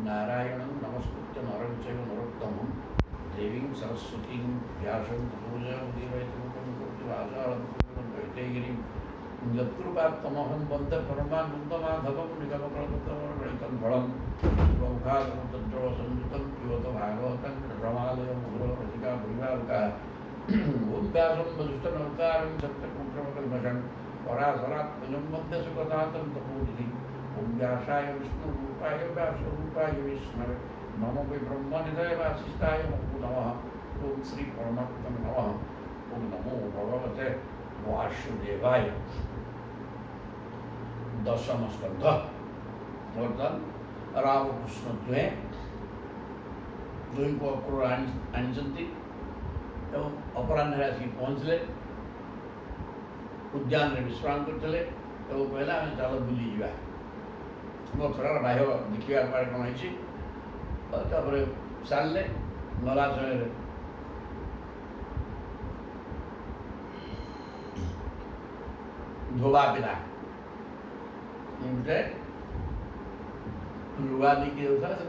नारायणं नमस्कृत्य नरं चैव नरोत्तमं देवीं सरस्वतीं व्यासं तपोजयमुदीरयतिमुखं यत्कृपात्तमहं वन्दे परमानन्दमाधवं निगमकल्पतरुगणितं फलं शिवमुखागमं तद्रवसंयुतं पिबत भागवतं रमालयं गुरोरसिका भुविभावुकाः ॐ व्यासं वसिष्ठनौकारं सत्यपुत्रमकल्मषं पराशरात्मजं वन्दे सुखदातं तपोनिधिम् ॐ व्यासाय विष्णुरूपाय व्यासरूपाय विष्णवे नमो वै ब्रह्मनिधये वासिष्ठाय नमो नमः ॐ श्री परमात्मने नमः ॐ नमो भगवते वासुदेवाय। दशम स्कंध ବର୍ତ୍ତମାନ ରାମକୃଷ୍ଣ ଦୁହିଁଙ୍କୁ ଅକ୍ରୁର ଆଣିଛନ୍ତି ଏବଂ ଅପରାହ୍ନରେ ଆସିକି ପହଞ୍ଚିଲେ, ଉଦ୍ୟାନରେ ବିଶ୍ରାମ କରିଥିଲେ ଏବଂ କହିଲେ ଆମେ ଚାଲ ବୁଲିଯିବା, ମଥୁରାର ବାହ୍ୟ ଦେଖିବା କୁଆଡ଼େ କ'ଣ ହେଇଛି। ତାପରେ ଚାଲିଲେ। ଗଲା ସମୟରେ ଧୋବା ପିଲା ଗୋଟେ ଲୁଗା ଦେଇକି ଦେଉଥିଲା, ସେ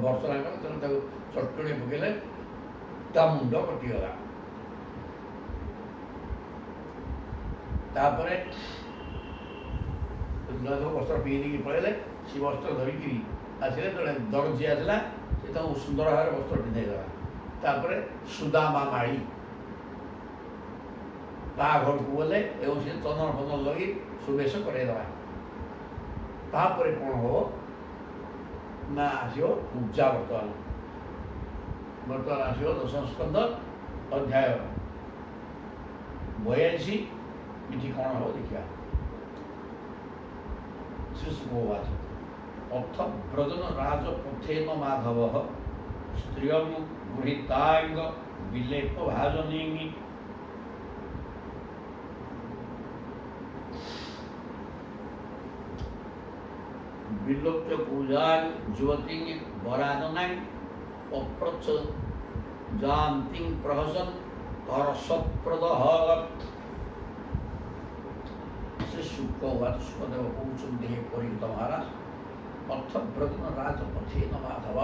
ବର୍ଷନା କଲେ, ତେଣୁ ତାକୁ ଚଟକଣି ପକେଇଲେ, ତା ମୁଣ୍ଡ କଟିଗଲା। ତାପରେ ବସ୍ତ୍ର ପିନ୍ଧିକି ପଳେଇଲେ। ସେ ବସ୍ତ୍ର ଧରିକିରି ଆସିଲେ, ଜଣେ ଦର୍ଜି ଆସିଲା, ସେ ତାଙ୍କୁ ସୁନ୍ଦର ଭାବରେ ବସ୍ତ୍ର ପିନ୍ଧାଇଦେଲା। ତାପରେ ସୁଦାମା ମାଳି ତା ଘରକୁ ଗଲେ ଏବଂ ସେ ଚନ୍ଦନ ଫନ୍ଦନ ଲଗେଇ ସୁବେଶ କରାଇଦେଲା। ତାପରେ କ'ଣ ହବ ନା ଆସିବ ପୂଜା। ବର୍ତ୍ତମାନ ଆସିବ ଦଶମ ସ୍କନ୍ଧ ଅଧ୍ୟାୟ 82। ଏଠି କ'ଣ ହବ ଦେଖିବା। ଶ୍ରୀଶୁକୋବାଚ ଅର୍ଥ ବ୍ରଜନ ରାଜପଥେନ ମାଧବ ସ୍ତ୍ରିୟଂ ଗୃହୀତାଙ୍ଗ ବିଲେପ ଭାଜନୀଙ୍ଗି ବିଲୋପ୍ୟ ପୂଜାଂ ଯୁବତୀଂ ବରାନନାଂ ଅପ୍ରଚ୍ଛ ଯାନ୍ତିଂ ପ୍ରହସନ୍ ହର୍ଷପ୍ରଦଃ। ଶ୍ରୀ ଶୁକୋବାଚ ସୁଖଦେବ କହୁଛନ୍ତି, ହେ ପରୀକ୍ଷିତ ମହାରାଜ, ଅର୍ଥ ବ୍ରଜନ ରାଜପଥେନ ମାଧବ,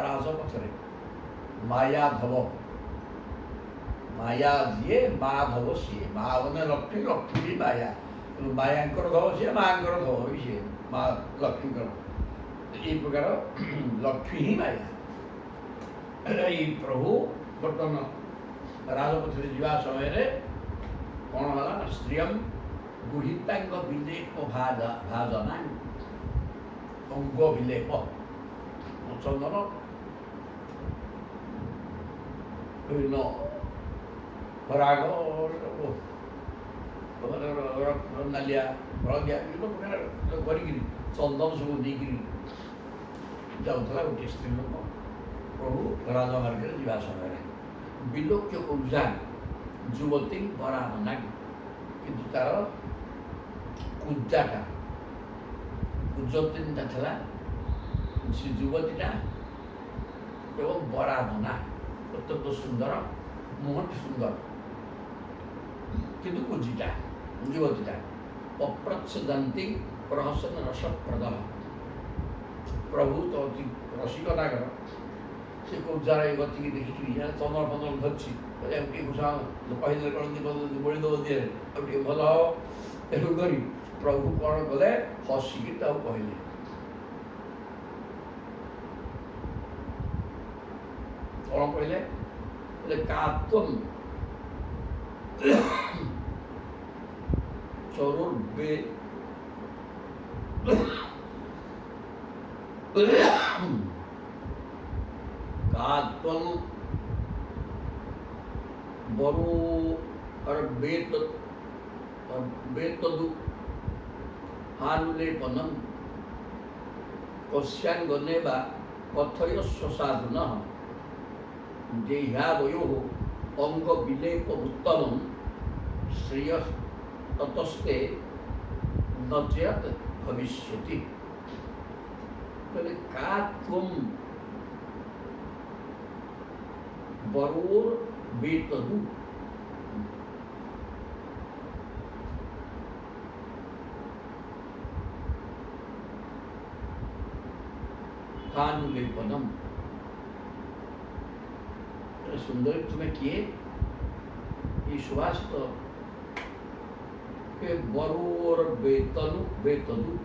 ରାଜପଥରେ ମାୟାଧବ, ମାୟା ଯିଏ ମାଧବ ସିଏ, ମା ମାନେ ଲକ୍ଷ୍ମୀ, ଲକ୍ଷ୍ମୀ ବି ମାୟା, ମାୟାଙ୍କର ଧବ ସିଏ, ମାଆଙ୍କର ଧବ ବି ସିଏ, ମା ଲକ୍ଷ୍ମୀଙ୍କର। ଏଇ ପ୍ରକାର ଲକ୍ଷ୍ମୀ ହିଁ ମାୟା। ଏଇ ପ୍ରଭୁ ବର୍ତ୍ତମାନ ରାଜପଥରେ ଯିବା ସମୟରେ କ'ଣ ହେଲା ନା ସ୍ତ୍ରିୟଂ ଗୃହୀତାଙ୍ଗ ବିଲେପ ଭାଜନା, ଅଙ୍ଗ ବିଲେପ, ଚନ୍ଦନ ବିଭିନ୍ନ ରାଗ ନାଲିଆ ହଳଦିଆ ବିଭିନ୍ନ ପ୍ରକାର କରିକିରି ଚନ୍ଦନ ସବୁ ଦେଇକିରି ଯାଉଥିଲା ଗୋଟିଏ ସ୍ତ୍ରୀ ଲୋକ ପ୍ରଭୁ ରାଜମାର୍ଗରେ ଯିବା ସମୟରେ। ବିଲୋକ୍ୟ ଉର୍ଜା ଯୁବତୀ ବରାନନା, କିନ୍ତୁ ତାର କୁଜାଟା କୁଜତିଟା ଥିଲା ସେ ଯୁବତୀଟା ଏବଂ ବରାନନା ଅତ୍ୟନ୍ତ ସୁନ୍ଦର, ମୁହଁଟି ସୁନ୍ଦର, କିନ୍ତୁ କୁଜିଟା ଯୁବତୀଟା। ଅପ୍ରଚ୍ଛ ଯାନ୍ତି ପ୍ରହସନ ରସପ୍ରଦ, ପ୍ରଭୁ ତ ଅତି ରସିକ ନାଗର, ସେ କୁଜାର ଏ ଗତିକି ଦେଖିକିରି ଚନ୍ଦନ ଫନ୍ଦନ ଧରିଛି, ଟିକେ ଘୁଷା କହିଦେଲେ କ'ଣ ବଳି ଦେବ ଦିହରେ, ଆଉ ଟିକେ ଭଲ ହବ। ତେଣୁ କରି ପ୍ରଭୁ କ'ଣ କଲେ, ହସିକି ତାକୁ କହିଲେ, କ'ଣ କହିଲେ, କାତ୍ୱଂ ଚରୁର୍ବେ कात्वं बरु और बेतदु हानुलेपनं कस्यांगने वा कथयस्व साधुनः देहावयोः अंग विलेप उत्तमं श्रेय ततस्ते न चेत् भविष्यति। कात्वं बरोर बेतदु, हानुलेपनम। सुंदरी तुम्हें किए ये सुभाष तो के बरु और बेतनु बेतनु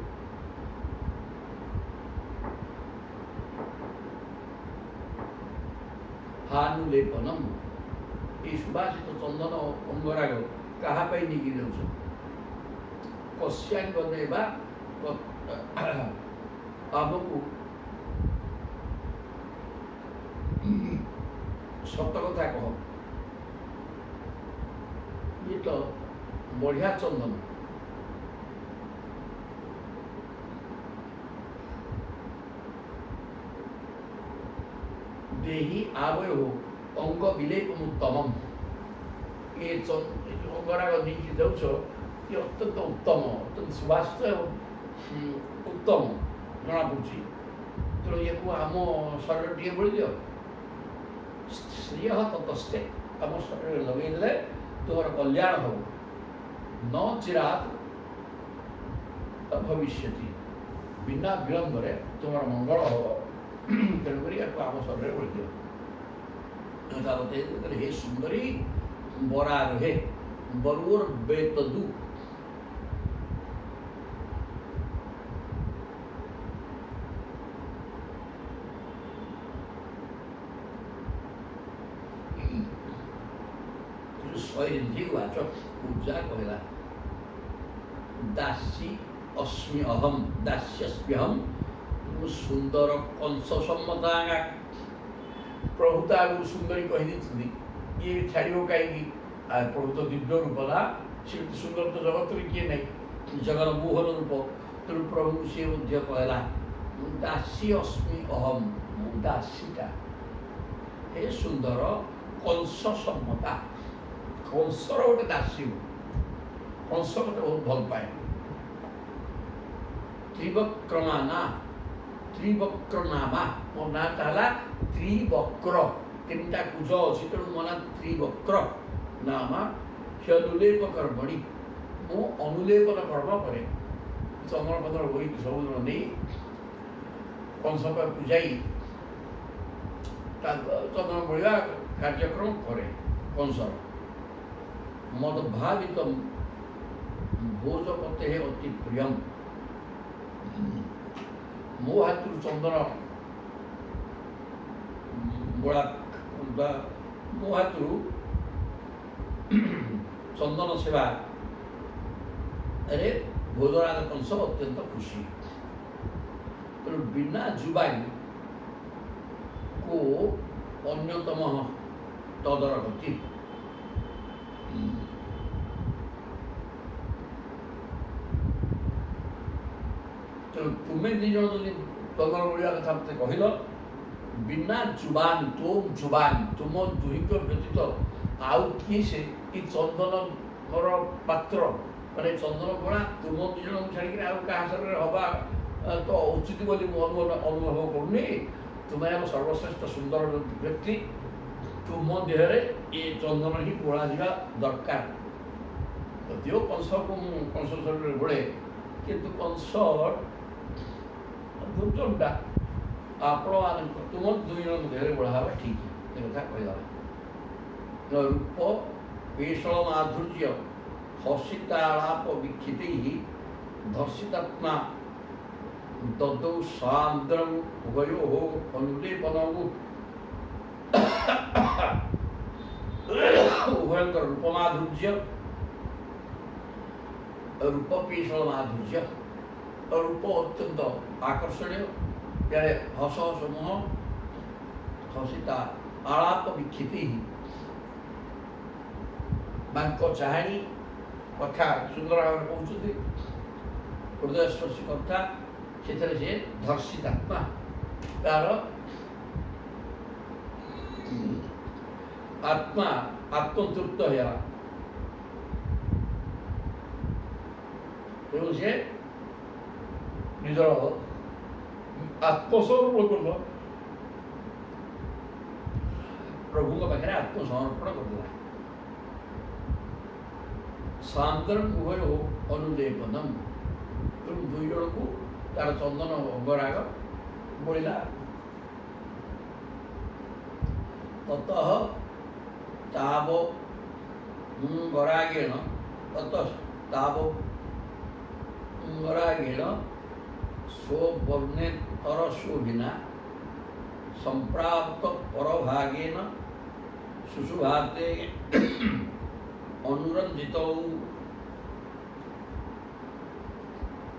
हानुलेपनम। ये सुभाष तो चंदन अंगराग कहा पाई नहीं गिर कश्यांग देवा आमको सत कथा कह ये तो बढ़िया चंदन देही आवय हो अंग विलेपमुत्तमम। ये अंगराग नहीं दौच ये अत्यंत उत्तम अत्यंत सुभाषित उत्तम जना पड़ी तेणु ये आम शरीर टे बोल दियो श्रेय ततस्ते आम शरीर लगेदे तुम कल्याण हो न चिरात भविष्यति बिना विलंब तुम मंगल हो तेणुक आम शरीर बोल दियो। हे सुंदरी बरा रहे बरुर बेतदु वाचक पूजा कहला दासी अस्मि अहम दास्यस्म्यहम सुंदर कंस सम्मता प्रभुता सुंदरी कही दी ये छाड़ो कहीं प्रभु तो दिव्य रूप ना सी सुंदर तो जगत में किए नहीं जगन मोहन रूप तेणु प्रभु सी कहला दासी अस्मि अहम दासीटा हे सुंदर कंस सम्मता कंसर गोटे दासी कंस मत बहुत भल पाए त्रिवक्रमाना त्रिवक्रनामा मो ना है त्रिवक्र तीन टा कुज अच्छी तेणु मो ना त्रिवक्र नामा ह्यनुलेप कर्मणि मो अनुलेपन कर्म करे चंदन पत्र हो सब नहीं कंस पूजाई चंदन बढ़िया कार्यक्रम करे कंसर मद भावित भोजपते अति प्रियम मो हाथ चंदन गोला मो हाथ चंदन सेवा अरे भोजराज कंस अत्यंत खुशी तेणु बिना जुबाई को अन्यतम तदरगति तुम्हें दी जन जो तंगल बढ़िया कथा मत कहल बिना जुबान तुम दुहिक व्यतीत आउ किए से चंदन पात्र माने चंदन गणा तुम दी जन छाड़ी आउ क्या शरीर हवा तो उचित बोली अनुभव करूनी तुम्हें सर्वश्रेष्ठ सुंदर व्यक्ति तुम देहरे ये चंदन ही बोला जा दरकार जो कंस को कंस शरीर बोले किंतु कंस दुर्चंडा आपण तुम दुई जन देहरे बोला ठीक है कथा कहला रूप पेशल माधुर्य हसितालाप वीक्षित धर्षितात्मा ददौ सान्द्रम उभयो अनुलेपनमु उभयंकर रूप माधुर्य रूप पेशल माधुर्य रूप अत्यंत आकर्षणीय यारे हस समूह हसिता आलाप विक्षिति चाहणी कथा सुंदर भाव कहते हृदय स्पर्शी कथा से धर्षितात्मा तार आत्मा आत्मतृप्त होगा से निजर आत्मस्वरूप कर प्रभु पाखे आत्मसमर्पण करदेला सान्द्रम उभय अनुलेपनम तुम दुई जन को तार चंदन अंगराग बोलिला ततः तावो गरागेण ततः तावो गरागेण स्ववर्णेतरशोभिना संप्राप्त परभागेन सुषुभाते अनुरंजितौ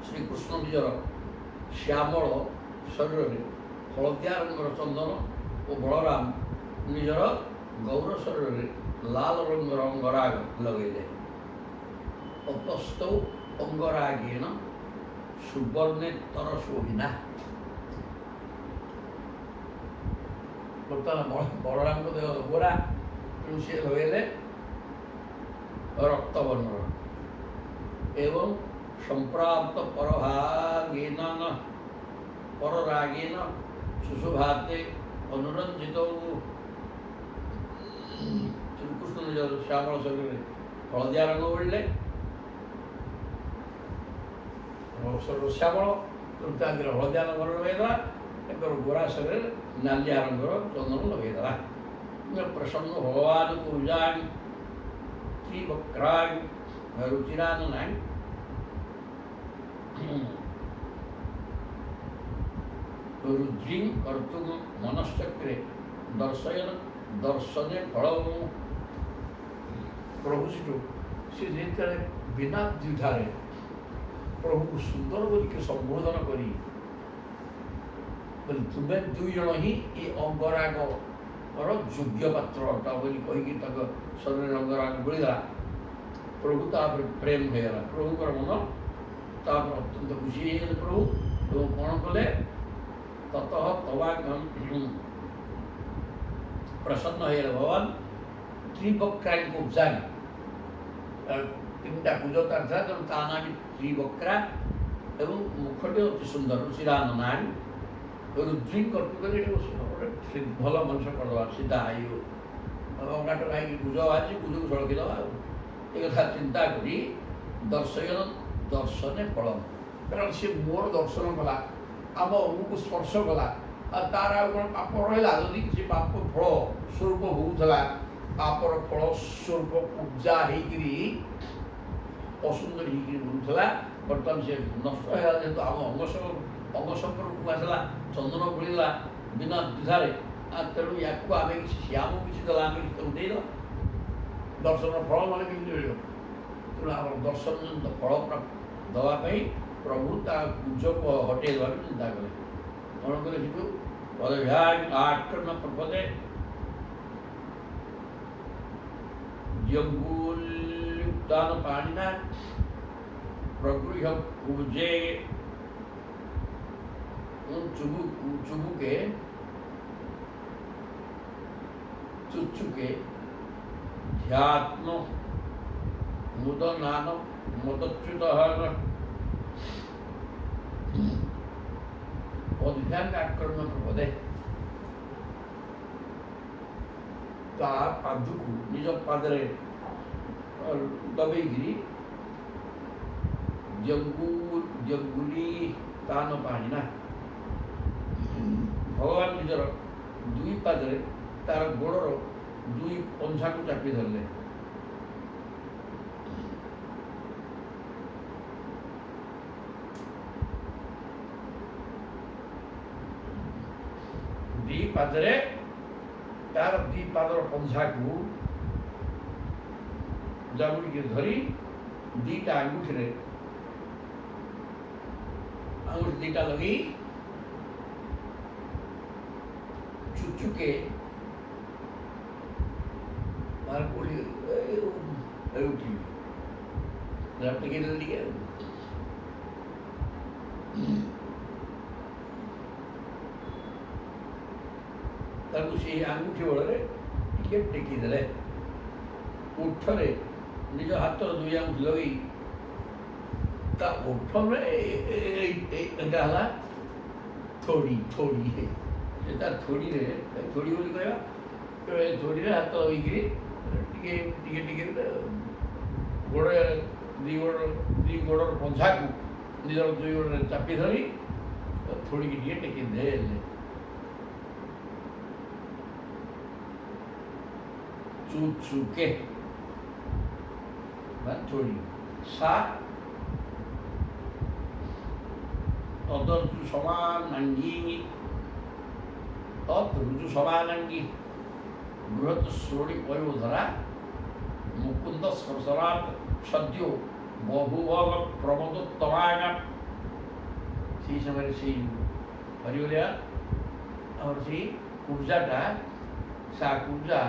श्रीकृष्ण निजर श्यामल शरीर में हलदिया रंगर चंदन और बलराम निजर गौर शरीर में लाल रंगर अंगराग लगेले ततस्थौ अंगरागेन सुवर्णेतर शोभिना बर्तमान बलराम को देह गोरा सी लगेले रक्तवर्ण एवं संप्राप्त परभागेन पररागेन सुशुभाते अनुरंजित श्रीकृष्ण निज श्यामल शरीर हलदिया रंग बोलले श्यामल हलदिया रंग लगेदा एक गोरा शरीर नालिया रंगर चंदन लगेदा प्रसन्न भगवान को उजान त्रिवक्रान रुचिराननान रुद्रीं कर्तुं मनश्चक्रे दर्शयन दर्शने फलम प्रभु से जेतले बिना द्विधारे प्रभु को सुंदर बोल के संबोधन करी बोले तुम्हें दुई जन ही ये अंगराग योग्य पात्र अटा बोली कहीकि शरीर अंगराग बोला प्रभु तापर प्रेम होगा प्रभु मन तापर अत्यंत खुशी हो प्रभु तो कौन कले ततः तवागम प्रसन्न हो भगवान त्रिवक्रा को उपजान तीन टा पूजता था तो ताना भी त्रिवक्रा एवं मुखटे अति सुंदर रुचिराननान रुद्री कर्तुक भल मनुष्य करवा सीधा आयु अंगाट खाई गुज आज गुज को सड़की दवा ये कथा चिंता करी दर्शयन दर्शने फलम कारण सी मोर दर्शन कला आम अंग को स्पर्श कला तार पाप रहा जदि किसी पाप फल स्वरूप भोगुला पापर फल स्वरूप पूजा होकरी असुंदर होता बर्तमान से नष्ट है जेहतु आम अंग संपर्क आसला चंदन बोला बिना द्विधारे तेणु या आम किसी श्याम किसी दला आम किसी दर्शन फल मैंने कि मिल तेणु आम दर्शन फल दवाई प्रभु ता पूज को हटे देवा चिंता कले कौन कले सीटू पदभ्याग आकर्ण प्रपदे जंगुलयुक्तान पाणिना प्रगृह पूजे चुचुके ध्यात्म मुदनान मदच्युत पदभ्याग आकर्ण प्रपदे ता पादुकु निज पादरे दबेगिरी जंगुली तान पाणिना भगवान निजर दुई पादरे तार गोड़र दुई पंछा को चापी धरले दी पादरे तार दी पादर पंछा को जामुड़ी के धरी दीटा अंगूठी दीटा लगी चुचुके मार कोली उठी लपट के जल्दी के ताकू से अंगूठी बड़े टिके टेकी देले उठरे निज हाथ दुई आंगुठी लगी ता उठ में एटा थोड़ी थोड़ी है सेटा थोड़ी रे थोड़ी बोली कहवा तो थोड़ी रे हाथ लगी टिके टिके टिके गोड़ दी गोड़ पंछा को निजर दुई गोड़ चापी धरी ଥୋଡ଼ିକି ଟିକେ ଟେକି ଦେଲେ। ଚୁଚୁକେ ଥୋଡ଼ି ସା ତଦର୍ଜୁ ସମାନାଙ୍ଗୀ ତଦୃଜୁ ସମାନାଙ୍ଗୀ ବୃହତ୍ ଶ୍ରୋଣୀ ପୟୋଧରା ମୁକୁନ୍ଦ ସ୍ପର୍ଶରାତ୍ ସଦ୍ୟୋ ବହୁଭୋଗ ପ୍ରମୋଦୋତ୍ତମାଙ୍ଗା। ସେଇ ସମୟରେ ସେଇ ହରିବଲିଆ ଆମର ସେଇ କୁର୍ଜାଟା ସା କୁର୍ଜା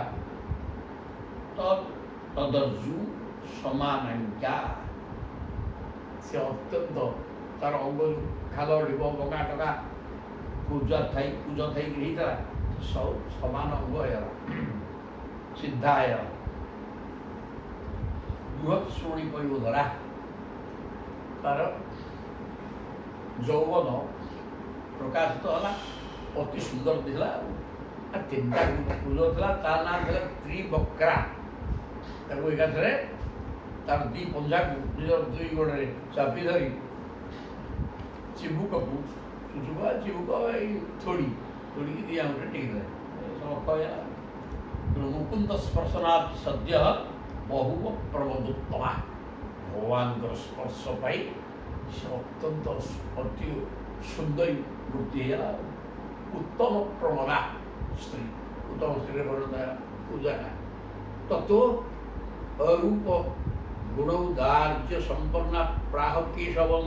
ତଦର୍ଜୁ ସମାନାଙ୍ଗା ସେ ଅତ୍ୟନ୍ତ ତାର ଅଙ୍ଗ ଖାଲ ଢିବ ବଙ୍କା ଟକା କୁଜ ଥାଇକି ହେଇଥିଲା ସବୁ ସମାନ ଅଙ୍ଗ ହେଇଗଲା ସିଧା ହେଇଗଲା। ବୃହତ୍ ଶ୍ରୋଣୀ ପୟୋଧରା ତାର ଯୌବନ ପ୍ରକାଶିତ ହେଲା, ଅତି ସୁନ୍ଦର ଥିଲା। ତିନିଟା କୁଜ ଥିଲା, ତା ନାଁ ଥିଲା ତ୍ରିବକ୍ରା। ତାକୁ ଏକାଥରେ ତାର ଦି ପଞ୍ଝାକୁ ନିଜର ଦୁଇ ଗୋଡ଼ରେ ଚାପି ଧରି ଚିବୁକକୁ ଚିବୁକ ଏଇ ଥୋଡ଼ିକି ଦି ଆଙ୍ଗୁଠିରେ ଟେକିଦେଲେ ସମକ୍ଷ ହେଲା। ମୁକୁନ୍ଦ ସ୍ପର୍ଶନାଥ ସଦ୍ୟ ବହୁ ପ୍ରମୋଦୋତ୍ତମା। ଭଗବାନଙ୍କର ସ୍ପର୍ଶ ପାଇ ସେ ଅତ୍ୟନ୍ତ ଅତି ସୁନ୍ଦରୀ ବୃତ୍ତି ହେଇଗଲା। ଉତ୍ତମ ପ୍ରମୋଦା ସ୍ତ୍ରୀ, ଉତ୍ତମ ସ୍ତ୍ରୀରେ ପରିଣତ ହେଲା ପୂଜାଟା। ତତ୍ତ୍ୱ ଅରୂପ ଗୁଣୌଦାର୍ଯ୍ୟ ସମ୍ପନ୍ନା ପ୍ରାହ କେଶବଂ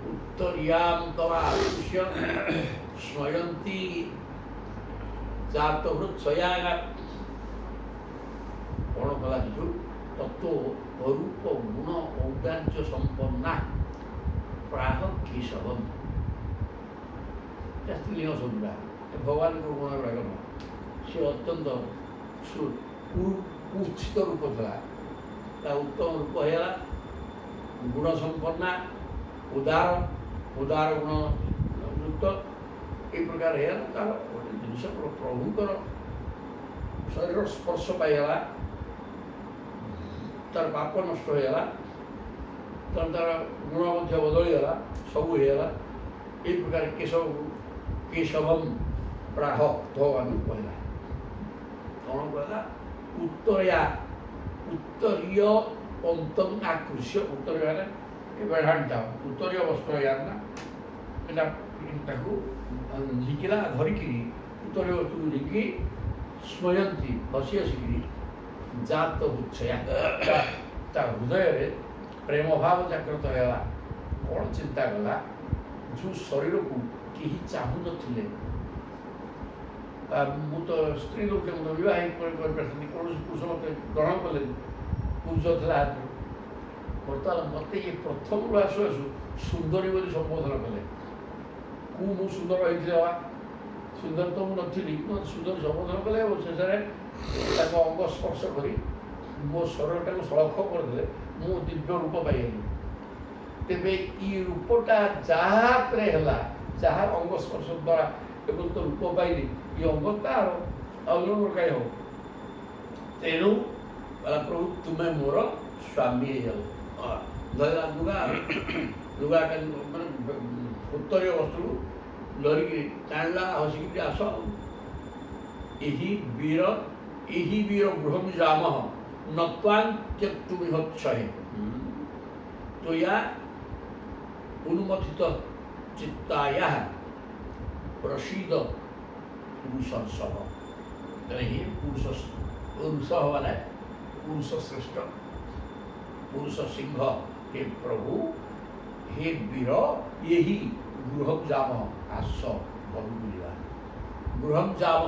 ଉତ୍ତରିୟାଂ ତମାଦୃଶ୍ୟ ସ୍ମୟନ୍ତୀ ଜାତହୃତ୍ସୟାଙ୍ଗା। କ'ଣ କଲା ସେଠୁ? ତତ୍ତ୍ୱ ଅରୂପ ଗୁଣ ଔଦାର୍ଯ୍ୟ ସମ୍ପନ୍ନା ପ୍ରାହ କେଶବଂ। ସ୍ତ୍ରୀଲିଙ୍ଗ ଶବ୍ଦଟା ଭଗବାନଙ୍କ ଗୁଣ ଗୁଡ଼ାକ ନୁହଁ। ସେ ଅତ୍ୟନ୍ତ କୁତ୍ସିତ ରୂପ ଥିଲା, ତା ଉତ୍ତମ ରୂପ ହେଇଗଲା। ଗୁଣ ସମ୍ପନ୍ନା ଉଦାର ଗୁଣ ଯୁକ୍ତ এই ପ୍ରକାର ହେଇଗଲା। ତାର ଗୋଟେ ଜିନିଷ ପ୍ରଭୁଙ୍କର ଶରୀର ସ୍ପର୍ଶ ପାଇଗଲା, ତାର ପାପ ନଷ୍ଟ ହେଇଗଲା, ତେଣୁ ତାର ଗୁଣ ମଧ୍ୟ ବଦଳିଗଲା, ସବୁ ହେଇଗଲା। এই ପ୍ରକାର କେଶବମ୍ ପ୍ରାହ ଭଗବାନ କହିଲା। କ'ଣ କହିଲା? ଉତ୍ତରୀୟ ପନ୍ତଂ ଆକୃଷ୍ୟ। ଉତ୍ତରୀୟ ମାନେ ଏ ବେଢ଼ାଣିଟା ଉତ୍ତରୀୟ ବସ୍ତ୍ର ନା ଏଇଟା ତାକୁ ଝିକିଲା ଧରିକିରି ଉତ୍ତରୀୟ ବସ୍ତୁକୁ ଝିକି ସ୍ମୟନ୍ତୀ ହସି ହସିକିରି ଜାତ ଉଚ୍ଛୟା। ତା ହୃଦୟରେ ପ୍ରେମ ଭାବ ଜାଗ୍ରତ ହେଲା। କ'ଣ ଚିନ୍ତା କଲା? ଯେଉଁ ଶରୀରକୁ କେହି ଚାହୁଁନଥିଲେ, ମୁଁ ତ ସ୍ତ୍ରୀ ଲୋକେ ମୁଁ ତ ବିବାହ କରିପାରିଥାନ୍ତି, କୌଣସି ପୁରୁଷ ମୋତେ ଗ୍ରହଣ କଲେନି, ପୁରୁଷ ଥିଲା ହାତରୁ। ବର୍ତ୍ତମାନ ମୋତେ ଇଏ ପ୍ରଥମରୁ ଆସୁ ସୁନ୍ଦରୀ ବୋଲି ସମ୍ବୋଧନ କଲେ। ମୁଁ ସୁନ୍ଦର ହେଇଥିଲି ବାବା, ସୁନ୍ଦର ତ ମୁଁ ନଥିଲି, ମୋତେ ସୁନ୍ଦରୀ ସମ୍ବୋଧନ କଲେ ଏବଂ ଶେଷରେ ତାଙ୍କ ଅଙ୍ଗ ସ୍ପର୍ଶ କରି ମୋ ଶରୀରଟାକୁ ସଳଖ କରିଦେଲେ। ମୁଁ ଦିବ୍ୟ ରୂପ ପାଇଗଲି। ତେବେ ଇ ରୂପଟା ଯାହା ହାତରେ ହେଲା, ଯାହା ଅଙ୍ଗ ସ୍ପର୍ଶ ଦ୍ୱାରା ଏବଂ ତ ରୂପ ପାଇଲି, ଏ ଅଙ୍ଗ ତାର ଆଉ ଜଣଙ୍କର କାହିଁ ହବ? ତେଣୁ ପ୍ରଭୁ ତୁମେ ମୋର ସ୍ୱାମୀ ହେଇଯାଉ। ଲୁଗା ମାନେ ଉତ୍ତରୀୟ ବସ୍ତୁରୁ ଧରିକି ଟାଣିଲା, ହସିକି ଆସ। ଏହି ବୀର ଗୃହଂ ଜାମଃ ନତ୍ୱାଂ ତ୍ୟକ୍ତୁମିହଚ୍ଛୟେ ତ୍ୱୟା ଉନ୍ମଥିତ ଚିତ୍ତାୟାଃ ପ୍ରସୀଦ ପୁରୁଷର୍ଷଭ। ଏହି ପୁରୁଷ ମାନେ ପୁରୁଷ ଶ୍ରେଷ୍ଠ, ପୁରୁଷ ସିଂହ। हे प्रभु, हे वीर, यही गृहम जाम आस बहु बुझा। गृहम जाम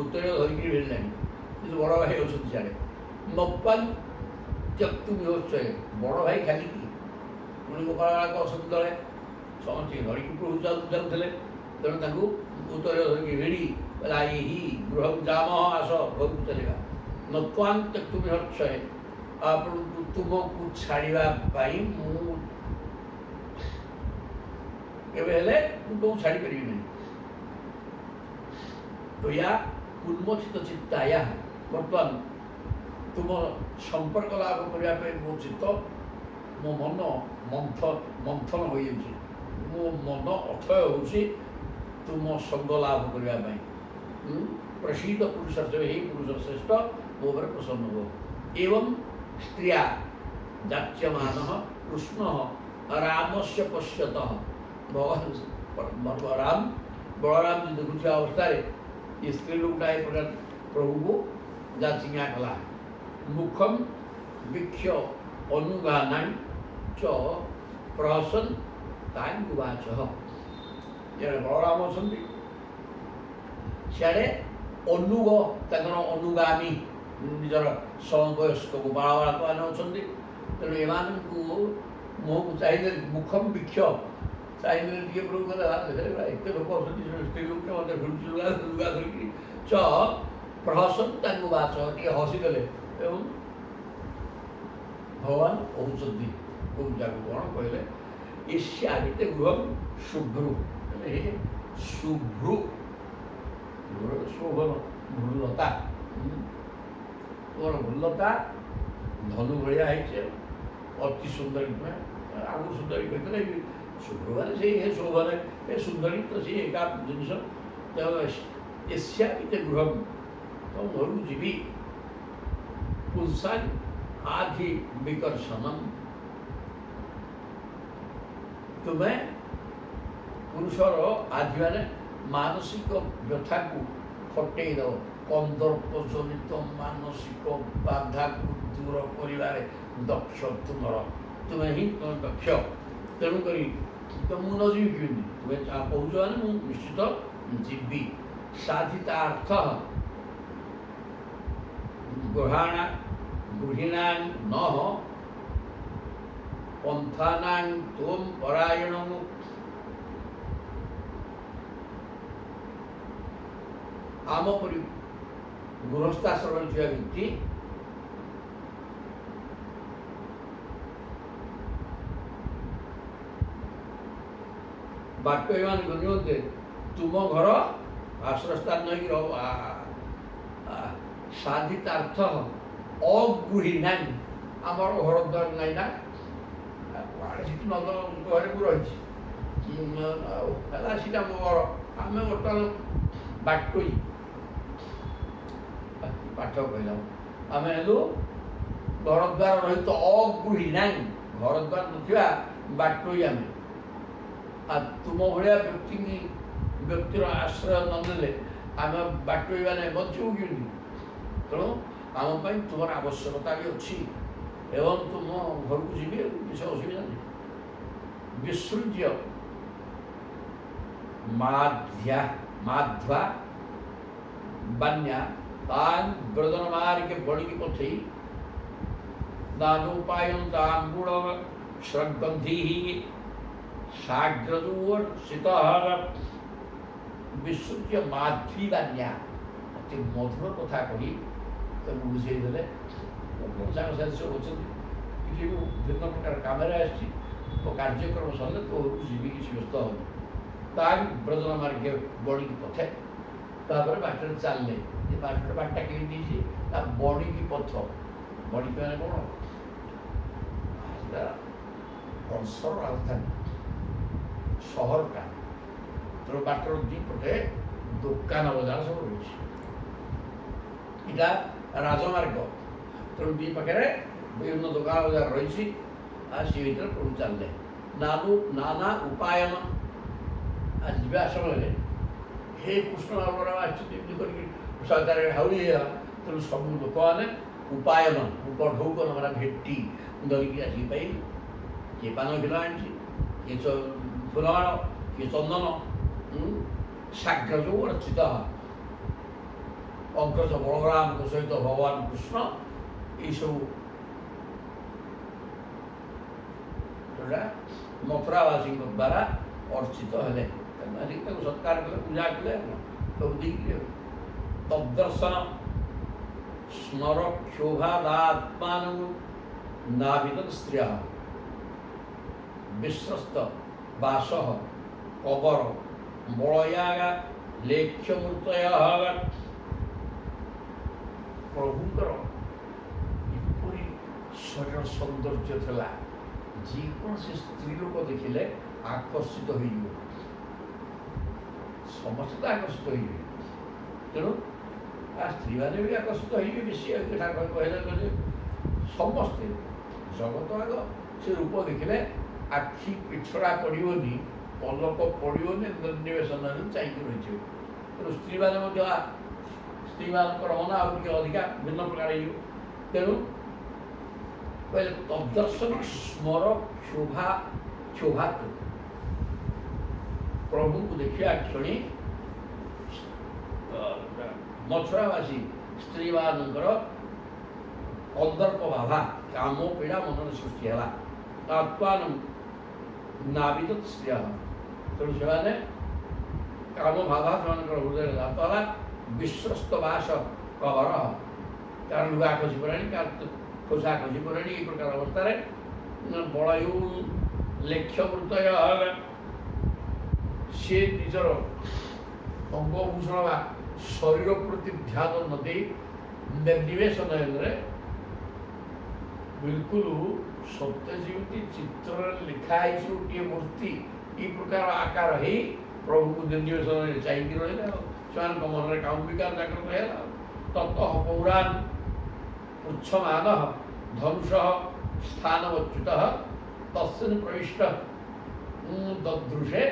उत्तर धरिकी भेजानी बड़ भाई अच्छे सियाड़े नपान त्यक्तु विहोत्सय। बड़ भाई खाली कि पुणी गोपाल असत दले समस्त धरिकी प्रभु जाऊे। तेणु उत्तर धरिकी भेड़ी यही गृहम जाम आस घर को चलवा। नत्वान त्यक्तु विहोत्सय। ଆପଣ ତୁମକୁ ଛାଡ଼ିବା ପାଇଁ ମୁଁ କେବେ ହେଲେ ମୁଁ ତୁମକୁ ଛାଡ଼ିପାରିବି ନାହିଁ। ତ୍ୱୟା ଉନ୍ମୋଚିତ ଚିତ୍ତାୟା। ବର୍ତ୍ତମାନ ତୁମ ସମ୍ପର୍କ ଲାଭ କରିବା ପାଇଁ ମୋ ଚିତ୍ତ, ମୋ ମନ ମନ୍ଥନ ହୋଇଯାଉଛି। ମୋ ମନ ଅଥୟ ହେଉଛି ତୁମ ସଙ୍ଗ ଲାଭ କରିବା ପାଇଁ। ପ୍ରସିଦ୍ଧ ପୁରୁଷ ଏହି ପୁରୁଷ ଶ୍ରେଷ୍ଠ ମୋ ଉପରେ ପ୍ରସନ୍ନ ହୁଅ। ଏବଂ ସ୍ତ୍ରିୟା ଯାଚ୍ୟମାନ କୃଷ୍ଣ ରାମସ୍ୟ ପଶ୍ୟତଃ ଭଗବାନ ବଳରାମ जी ଦେଖୁଥିବା ଅବସ୍ଥାରେ ଏ ସ୍ତ୍ରୀ ଲୋକଟା ଏ ପ୍ରକାର ପ୍ରଭୁକୁ ଯାଚିଙ୍ଗା କଲା। ମୁଖମ ବିକ୍ଷ ଅନୁଗାନାଂ च ପ୍ରହସନ ତାଙ୍ଗୁବାଚ। ଇଆଡ଼େ ବଳରାମ ଅଛନ୍ତି, ସିଆଡ଼େ ଅନୁଗ ତାଙ୍କର ଅନୁଗାମୀ ନିଜର ସମବୟସ୍କ ବାଳକମାନେ ଅଛନ୍ତି। ତେଣୁ ଏମାନଙ୍କୁ ମୁହଁକୁ ଚାହିଁଦେଲେ, ମୁଖମ ବିକ୍ଷ ଚାହିଁଦେଲେ ଟିକେ ପ୍ରଭୁ କଲେ ଏତେ ଲୋକ ଅଛନ୍ତି, ସ୍ତ୍ରୀ ଲୋକଟା ମୋତେ ଭିଡ଼ୁଛି ଲୁଗା ଧରିକି ଚ ପ୍ରହସନ ତାଙ୍ଗୁବାଚ ଟିକେ ହସିଦେଲେ। ଏବଂ ଭଗବାନ କହୁଛନ୍ତି ପୂଜାକୁ କ'ଣ କହିଲେ, ଈର୍ଷ୍ୟାଦିତେ ଗୃହ ଶୁଭ୍ରୁ, ହେ ଶୁଭ୍ରୁ ଶୋଭନ ଭୃଲତା, ତୁମର ଭୃଲତା ଧନୁ ଭଳିଆ ହେଇছে, ଅତି ସୁନ୍ଦରୀ। ଆଗରୁ ସୁନ୍ଦରୀ କହିଥିଲେ, ଶୁଭ୍ରୁ ମାନେ ସେଇ ହେ ଶୋଭନ ହେ ସୁନ୍ଦରୀ, ତ ସେଇ ଏକା ଜିନିଷ। ଈର୍ଷ୍ୟାଦିତେ ଗୃହ, ତ ଘରକୁ ଯିବି ପୁଂସାଂ ଆଧି ବିକର୍ଷଣମ୍, ତୁମେ ପୁରୁଷର ଆଧି ମାନେ ମାନସିକ ବ୍ୟଥାକୁ ହଟେଇ ଦେବ, କନ୍ଦର୍ପ ଜନିତ ମାନସିକ ବାଧାକୁ ଦୂର କରିବାରେ ଦକ୍ଷ ତୁମେ ହିଁ ଦକ୍ଷ। ତେଣୁକରି ତ ମୁଁ ନ ଯିବି କେମିତି? ତୁମେ ଯାହା କହୁଛ ମାନେ ମୁଁ ନିଶ୍ଚିତ ଯିବି। ସାଧିତାର୍ଥ ଗୃହିଣାଂ ନଃ ପନ୍ଥାନାଂ ତ୍ୱଂ ପରାୟଣଂ। ଆମ ପରି ଗୃହସ୍ଥାଶ୍ରମରେ ଥିବା ବ୍ୟକ୍ତି ବାଟୋଇମାନଙ୍କୁ ନିମନ୍ତେ ତୁମ ଘର ଆଶ୍ରୟସ୍ଥାନ ନେଇକି ରହ। ସାଧିତାର୍ଥ ଅଗୃହୀଣାଂ, ଆମର ଘର ଦ୍ୱାର ନାହିଁ ନା, ସେଠି ନଦ ଘରେ ମୁଁ ରହିଛି ହେଲା, ସେଟା ମୋ ଘର। ଆମେ ବର୍ତ୍ତମାନ ବାଟୋଇ, ପାଠ କହିଲା, ଆମେ ହେଲୁ ଘର ଦ୍ୱାର ରହିତ ଅଗୃହୀଣାଂ, ଘର ଦ୍ୱାର ନଥିବା ବାଟୋଇ ଆମେ। ଆଉ ତୁମ ଭଳିଆ ବ୍ୟକ୍ତିର ଆଶ୍ରୟ ନ ନେଲେ ଆମେ ବାଟୋଇ ମାନେ ବଞ୍ଚିବୁ କେମିତି? ତେଣୁ ଆମ ପାଇଁ ତୁମର ଆବଶ୍ୟକତା ବି ଅଛି ଏବଂ ତୁମ ଘରକୁ ଯିବି, କିଛି ଅସୁବିଧା ନାହିଁ। ବିସୃଜ୍ୟ ମାଧ୍ବା ବାନ୍ୟା ତାନ୍ ବ୍ରଜନ ମାରିକେ ବଳିକି ପଠେଇ ଦାନୁପାୟନ ତାମ୍ବୁଳ ଶ୍ରଗନ୍ଧି ସାଗ୍ରଜୁର ଶୀତହର ବିସୃଜ୍ୟ ମାଧ୍वी ବାନ୍ୟା, ଅତି ମଧୁର କଥା କହି ତାକୁ ବୁଝେଇ ଦେଲେ। ସାଙ୍ଗସାଥି ସବୁ ଅଛନ୍ତି, କିଛି ବିଭିନ୍ନ ପ୍ରକାର କାମରେ ଆସିଛି, ଓ କାର୍ଯ୍ୟକ୍ରମ ସରିଲେ ତୋ ଘରକୁ ଯିବି, କିଛି ବ୍ୟସ୍ତ ହେବନି। ତା ବ୍ରଜନ ମାର୍ଗ ବଣିକି ପଥେ, ତାପରେ ବାଟରେ ଚାଲିଲେ। ଏ ବାଟଟା କେମିତି ହେଇଛି ନା ବଣିକି ପଥ। ବଣିକି ମାନେ କ'ଣ? କଂସର ରାଜଧାନୀ ସହରଟା, ତେଣୁ ବାଟର ଦୁଇ ପଟେ ଦୋକାନ ବଜାର ସବୁ ରହିଛି। ଏଇଟା ରାଜମାର୍ଗ, ତେଣୁ ଦୁଇ ପାଖରେ ବିଭିନ୍ନ ଦୋକାନ ବଜାର ରହିଛି। ଆଉ ସେ ଭିତରେ ପ୍ରଭୁ ଚାଲିଲେ। ନାନା ଉପାୟନ, ଯିବା ସମୟରେ ହେ କୃଷ୍ଣ ବଳରାମ ଆସିଛନ୍ତି ଏମିତି କରିକି ସରକାର ହାଉଳି ହେଇଗଲା। ତେଣୁ ସବୁ ଲୋକମାନେ ଉପାୟନ, ଢୌକନ ମାନେ ଭେଟି ଧରିକି ଆସିକି ପାଇଲେ। କିଏ ପାନ ଖିଲ ଆଣିଛି, କିଏ ଫୁଲମାଳ, କିଏ ଚନ୍ଦନ, ସାଗ୍ର ଯେଉଁ ରଚିତ ଅଗ୍ରଜ ବଳରାମଙ୍କ ସହିତ ଭଗବାନ କୃଷ୍ଣ ଏଇସବୁ ମଥୁରାବାସୀଙ୍କ ଦ୍ୱାରା ଅର୍ଚ୍ଚିତ ହେଲେ। ତାକୁ ସତ୍କାର କଲେ, ପୂଜା କଲେ, ସବୁ ଦେଇକି ତଦ୍ଦର୍ଶନ ସ୍ମର କ୍ଷୋଭାଦାତ୍ମାନ ନାଭିତ ସ୍ତ୍ରିୟ ବିଶ୍ୱସ୍ତ ବାସ କବର ବଳୟାଗା ଲେଖ୍ୟମୂର୍ତ୍ତୟ। ପ୍ରଭୁଙ୍କର ଏପରି ଶରୀର ସୌନ୍ଦର୍ଯ୍ୟ ଥିଲା, ଯେକୌଣସି ସ୍ତ୍ରୀ ଲୋକ ଦେଖିଲେ ଆକର୍ଷିତ ହୋଇଯିବ। ସମସ୍ତେ ତ ଆକର୍ଷିତ ହୋଇଯିବେ, ତେଣୁ ସ୍ତ୍ରୀମାନେ ବି ଆକର୍ଷିତ ହୋଇଯିବେ ବେଶୀ। କହିଲେ ସମସ୍ତେ ଜଗତ ଆଗ ସେ ରୂପ ଦେଖିଲେ ଆଖି ପିଛଡ଼ା ପଡ଼ିବନି, ପଲକ ପଡ଼ିବନି, ନିର୍ନିବେଶନରେ ଚାହିଁକି ରହିଥିବେ। ତେଣୁ ସ୍ତ୍ରୀମାନେ ମଧ୍ୟ ସ୍ତ୍ରୀମାନଙ୍କର ମନ ଆଉ ଟିକେ ଅଧିକା ଭିନ୍ନ ପ୍ରକାର ହେଇଯିବ। ତେଣୁ କହିଲେ ତଦର୍ଶନ ସ୍ମର କ୍ଷୋଭାତ, ପ୍ରଭୁଙ୍କୁ ଦେଖିବା କ୍ଷଣି ମଥୁରାବାସୀ ସ୍ତ୍ରୀମାନଙ୍କର କନ୍ଦର୍ପ ଭାବା କାମ ପୀଡ଼ା ମନରେ ସୃଷ୍ଟି ହେଲା। ଆତ୍ମାନ ନାବିଦ ସ୍ତ୍ରୀୟ, ତେଣୁ ସେମାନେ କାମ ଭାବା ସେମାନଙ୍କର ହୃଦୟରେ ଜାତ ହେଲା। ବିଶ୍ୱସ୍ତ ବାସ କବର, କାହାର ଲୁଗା ଖସି ପଡ଼ିଲାଣି, କାହାର ଖୋସା ଖସି ପଡ଼ିଲାଣି। ଏହି ପ୍ରକାର ଅବସ୍ଥାରେ ବଳୟୁ ଲେଖ୍ୟବୃତ ସେ ନିଜର ଅଙ୍ଗଭୂଷଣ ବା ଶରୀର ପ୍ରତି ଧ୍ୟାନ ନ ଦେଇ ନିର୍ନିବେଶ ନୟନରେ ବିଲକୁଲ ସତ୍ୟ ଯେମିତି ଚିତ୍ରରେ ଲେଖା ହେଇଛି ଗୋଟିଏ ମୂର୍ତ୍ତି, ଏହି ପ୍ରକାର ଆକାର ହେଇ ପ୍ରଭୁଙ୍କୁ ନିର୍ନିବେଶନରେ ଚାହିଁକି ରହିଲେ। ଆଉ ସେମାନଙ୍କ ମନରେ କାମ ବିକାର ଜାଗ୍ରତ ହେଲା। ତତଃ ପୌରାଣ ପୃଚ୍ଛମାନ ଧନୁଷ ସ୍ଥାନମଚ୍ୟୁତ ତସ୍ମିନ୍ ପ୍ରବିଷ୍ଟ ଦଦୃଶେ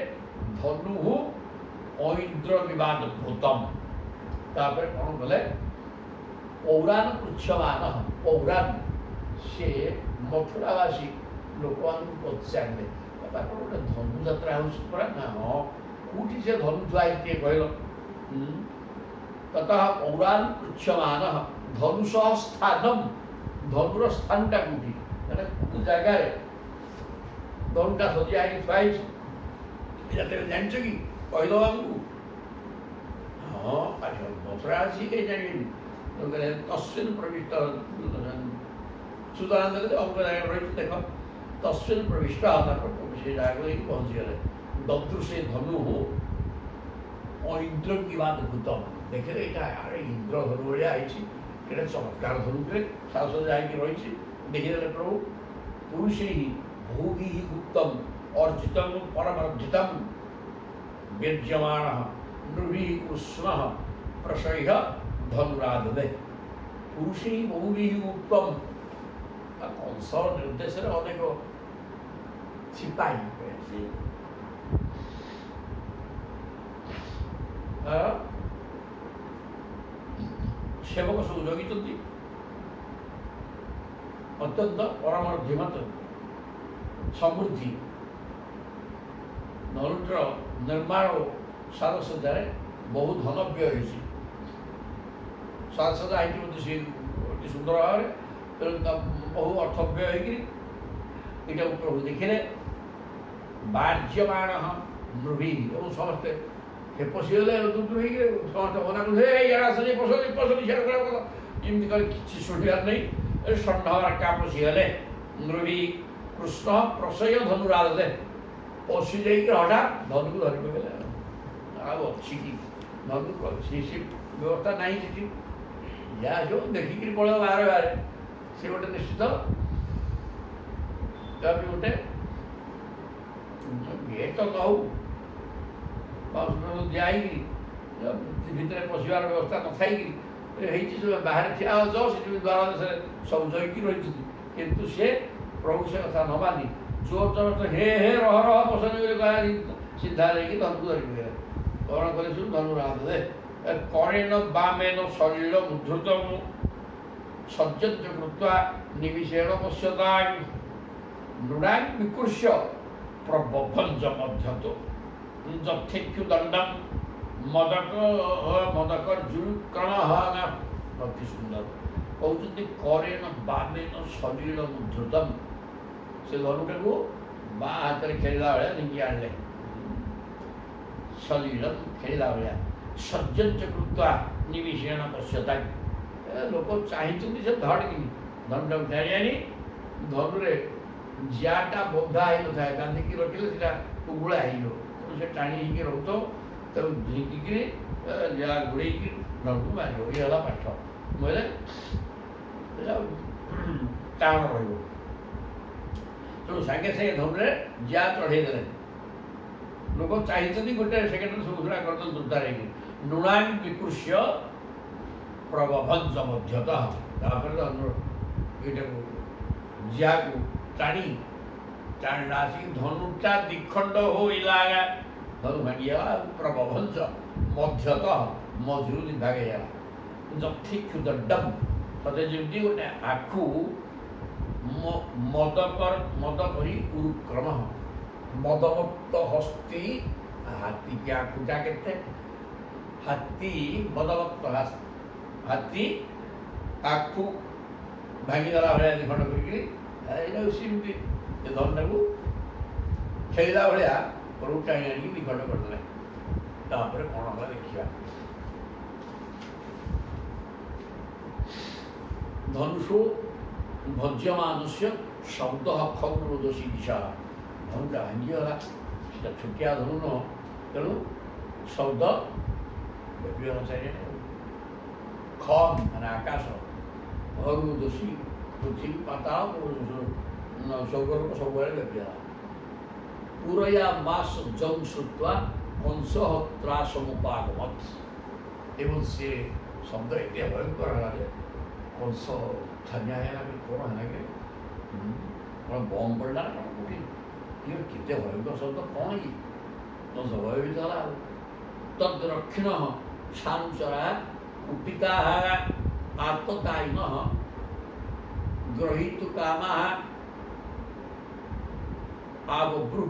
ଧନୁ ଐନ୍ଦ୍ର ବିବାଦ ଭୂତମ୍। ତାପରେ କ'ଣ କଲେ? ପୌରାଣ ପୃଚ୍ଛମାନ, ପୌରାଣ ସେ ମଥୁରାବାସୀ ଲୋକମାନଙ୍କୁ ପଚାରିଲେ, ତାଙ୍କର ଗୋଟେ ଧନୁଯାତ୍ରା ହେଉଛି ପରା? ନା, ହଁ। କେଉଁଠି ସେ ଧନୁ ଥୁଆ ହେଇଛି ଟିକେ କହିଲ? ତତଃ ପୌରାଣ ପୃଚ୍ଛମାନ ଧନୁଷ ସ୍ଥାନମ୍, ଧନୁର ସ୍ଥାନଟା କେଉଁଠି, ମାନେ କେଉଁ ଜାଗାରେ ଧନୁଟା ସଜିଆ ହେଇକି ଥୁଆ ହେଇଛି, ଏଇଟା ତେବେ ଜାଣିଛ କି? କହିଦେବ ଆମକୁ। ହଁ, ମଥୁରାବାସୀ କେହି ଜାଣିବେନି। ତସ୍ମିନ୍ ପ୍ରବିଷ୍ଟ ସୂଚନା ଦେଲେ ଅମୁକ ଜାଗାରେ ରହିଛି, ଦେଖ ତସ୍ମିନ୍ ପ୍ରବିଷ୍ଟ, ତାଙ୍କର ସେ ଜାଗାକୁ ଯାଇକି ପହଞ୍ଚିଗଲେ। ଦଦୃଶେ ଧନୁ ଐନ୍ଦ୍ର କିବାଦ ଭୂତମ୍, ଦେଖିଲେ ଏଇଟା ଆରେ ଇନ୍ଦ୍ର ଧନୁ ଭଳିଆ ହେଇଛି, ଏଇଟା ଚମତ୍କାର ଧନୁରେ ସାହସ ଯାଇକି ରହିଛି। ଦେଖିଦେଲେ ପ୍ରଭୁ ପୁରୁଷେ ହିଁ ଭୂଭି ଗୁପ୍ତମ୍ ଅର୍ଜିତମ୍ ପରମର୍ଦ୍ଧିତମ୍ ବ୍ୟଜ୍ୟମାଣ ନୃଭି କୃଷ୍ଣ ପ୍ରସହ୍ୟ ଧନୁରାଦଦେ। ପୁରୁଷେ ହିଁ ବହୁଭି ଗୁପ୍ତମ୍, କଂସ ନିର୍ଦ୍ଦେଶରେ ଅନେକ ସିପାହୀ ସେବକ ସବୁ ଜଗିଛନ୍ତି। ଅତ୍ୟନ୍ତ ପରମର୍ଦ୍ଧିମତ ସମୃଦ୍ଧି ଧନୁର ନିର୍ମାଣ ସାଜସଜ୍ଜାରେ ବହୁ ଧନ ବ୍ୟୟ ହୋଇଛି। ସାଜସଜ୍ଜା ହେଇକି ମଧ୍ୟ ସେ ଅତି ସୁନ୍ଦର ଭାବରେ, ତେଣୁ ବହୁ ଅର୍ଥ ବ୍ୟୟ ହେଇକିରି ଏଇଟାକୁ ପ୍ରଭୁ ଦେଖିଲେ। ବାର୍ଯ୍ୟମାଣ ନୃଭି, ଏବଂ ସମସ୍ତେ ସେ ପଶିଗଲେ ଦୁର୍ଦୂର ହେଇକି, ସମସ୍ତେ ମନା କଲେ ଇଆଡ଼େ ଆସନି, ପଶନି ପଶନି ସିଆଡ଼େ ଗଲା କଥା, ଏମିତି କଲେ କିଛି ଶୁଣିବାର ନାହିଁ। ଷଣ୍ଢ ରାକା ପଶିଗଲେ। ନୃଭି କୃଷ୍ଣ ପ୍ରସହ୍ୟ ଧନୁରାଦଦେ, ପଶି ଯାଇକି ହଠାତ୍ ଧନୁକୁ ଧରି ପକେଇଲେ। ଆଉ ଅଛି କି ଧନୁ? ସେ ବ୍ୟବସ୍ଥା ନାହିଁ ସେଠି। ଯାହା ସବୁ ଦେଖିକିରି ପଳେଇବ ବାହାରେ ବାହାରେ, ସେ ଗୋଟେ ନିଶ୍ଚିତ ଗୋଟେ ଗେଟ୍ ତ ହଉ ଦିଆହେଇକିରି ଭିତରେ ପଶିବାର ବ୍ୟବସ୍ଥା ନଥାଇକିରି ହେଇଛି, ସବୁ ବାହାରେ ଠିଆ ଯାଅ, ସେଠି ଦ୍ୱାର ଦେଶରେ ସବୁ ଜଗିକି ରହିଛନ୍ତି। କିନ୍ତୁ ସେ ପ୍ରଭୁ ସେ କଥା ନ ମାନି ଜୋର ଜବରଦସ୍ତ ହେ ହେ ରହ ରହ ପଶନି ବୋଲି କହିଲା, ସିଧା ଯାଇକି ଧନୁକୁ ଧରି ପକେଇଲେ। କ'ଣ କଲେ ସବୁ? ଧନୁରାଦଦେ କରେଣ ବାମେନ ଶରୀର ଉଦ୍ଧୃତଂ ସଜ୍ଜନ୍ତ କୃତ୍ୱା ନିମିଷେଣ ପଶ୍ୟତାଂ ମୃଡ଼ାଂ ବିକୃଷ୍ୟ ପ୍ରବଭଞ୍ଜ ମଧ୍ୟତୋ ଯଥେକ୍ଷୁ ଦଣ୍ଡମ୍ ମଦକର୍ଜୁକରଣ। ଅତି ସୁନ୍ଦର କହୁଛନ୍ତି କରେଣ ବାମେନ ଶରୀର ଉଦ୍ଧୃତମ୍, ସେ ଧନୁଟାକୁ ବାଁ ହାତରେ ଖେଳିଲା ଭଳିଆ ନେଇକି ଆଣିଲେ। ଶରୀର ଖେଳିଲା ଭଳିଆ। ସଜ୍ଜନ୍ତ କୃତ୍ୱା ନିମିଷେଣ ପଶ୍ୟତାଂ, ଲୋକ ଚାହିଁଛନ୍ତି ସେ ଧଡ଼ିକିନି ଧନୁଟାକୁ ଟାଣି ଆଣି ଧନୁରେ ଜିଆଟା ବନ୍ଧା ହେଇନଥାଏ, ବାନ୍ଧିକି ରଖିଲେ ସେଟା କୁଗୁଳା ହେଇଯିବ। ତେଣୁ ସେ ଟାଣି ହେଇକି ରହୁଥିବ, ତାକୁ ଝିଙ୍କିକିରି ଜିଆ ଘୋଡ଼େଇକି ଧନୁକୁ ମାରିବ। ଇଏ ହେଲା ପାଠ। ବୋଇଲେ ଟାଣ ରହିବ। ତେଣୁ ସାଙ୍ଗେ ସାଙ୍ଗେ ଧନୁରେ ଜିଆ ଚଢ଼େଇ ଦେଲେ। लोक चाहिए गोटे सेकेंड सबुरा कर दुर्धार नृणांग विकृष्य प्रबभंज मध्यतः जिया को टाणी टाणी धनुटा दिखंड हो धनु भांगीगला प्रबभंज मध्यतः मझुर दी भागेगला जथि क्षुदड्डम सते जमी गोटे आखु मद करी उरुक्रम मदमुक्त हस्ती हाथी की आखुटा के हाथी मदमुक्त हाथी आखु भांगीगला भाया खंड करमती धनटा को खेला भाया पर टाणी आनी विखंड करदे तापर कौन हम देखा धनुषो भज्यमान से शब्द खौरोदशी दिशा धनुटा भांगीगला से छुटिया धनु न तेणु शब्द व्यापीगला चारिटे खम मान आकाश अरुदशी पृथ्वी पाताल स्वर्गलोक सब व्यापीगला पूरया मास जम श्रुवा कंस त्रासमुपागमत एवं से शब्द एत भयंकर है कंस छानिया कौन है कि कौन बम पड़ा कौन ये कितने भयंकर शब्द कौन ये कंस भयभीत है तद्रक्षिण शांचरा कुपिता आत्मतायिन ग्रहीतु कामा आवभ्रु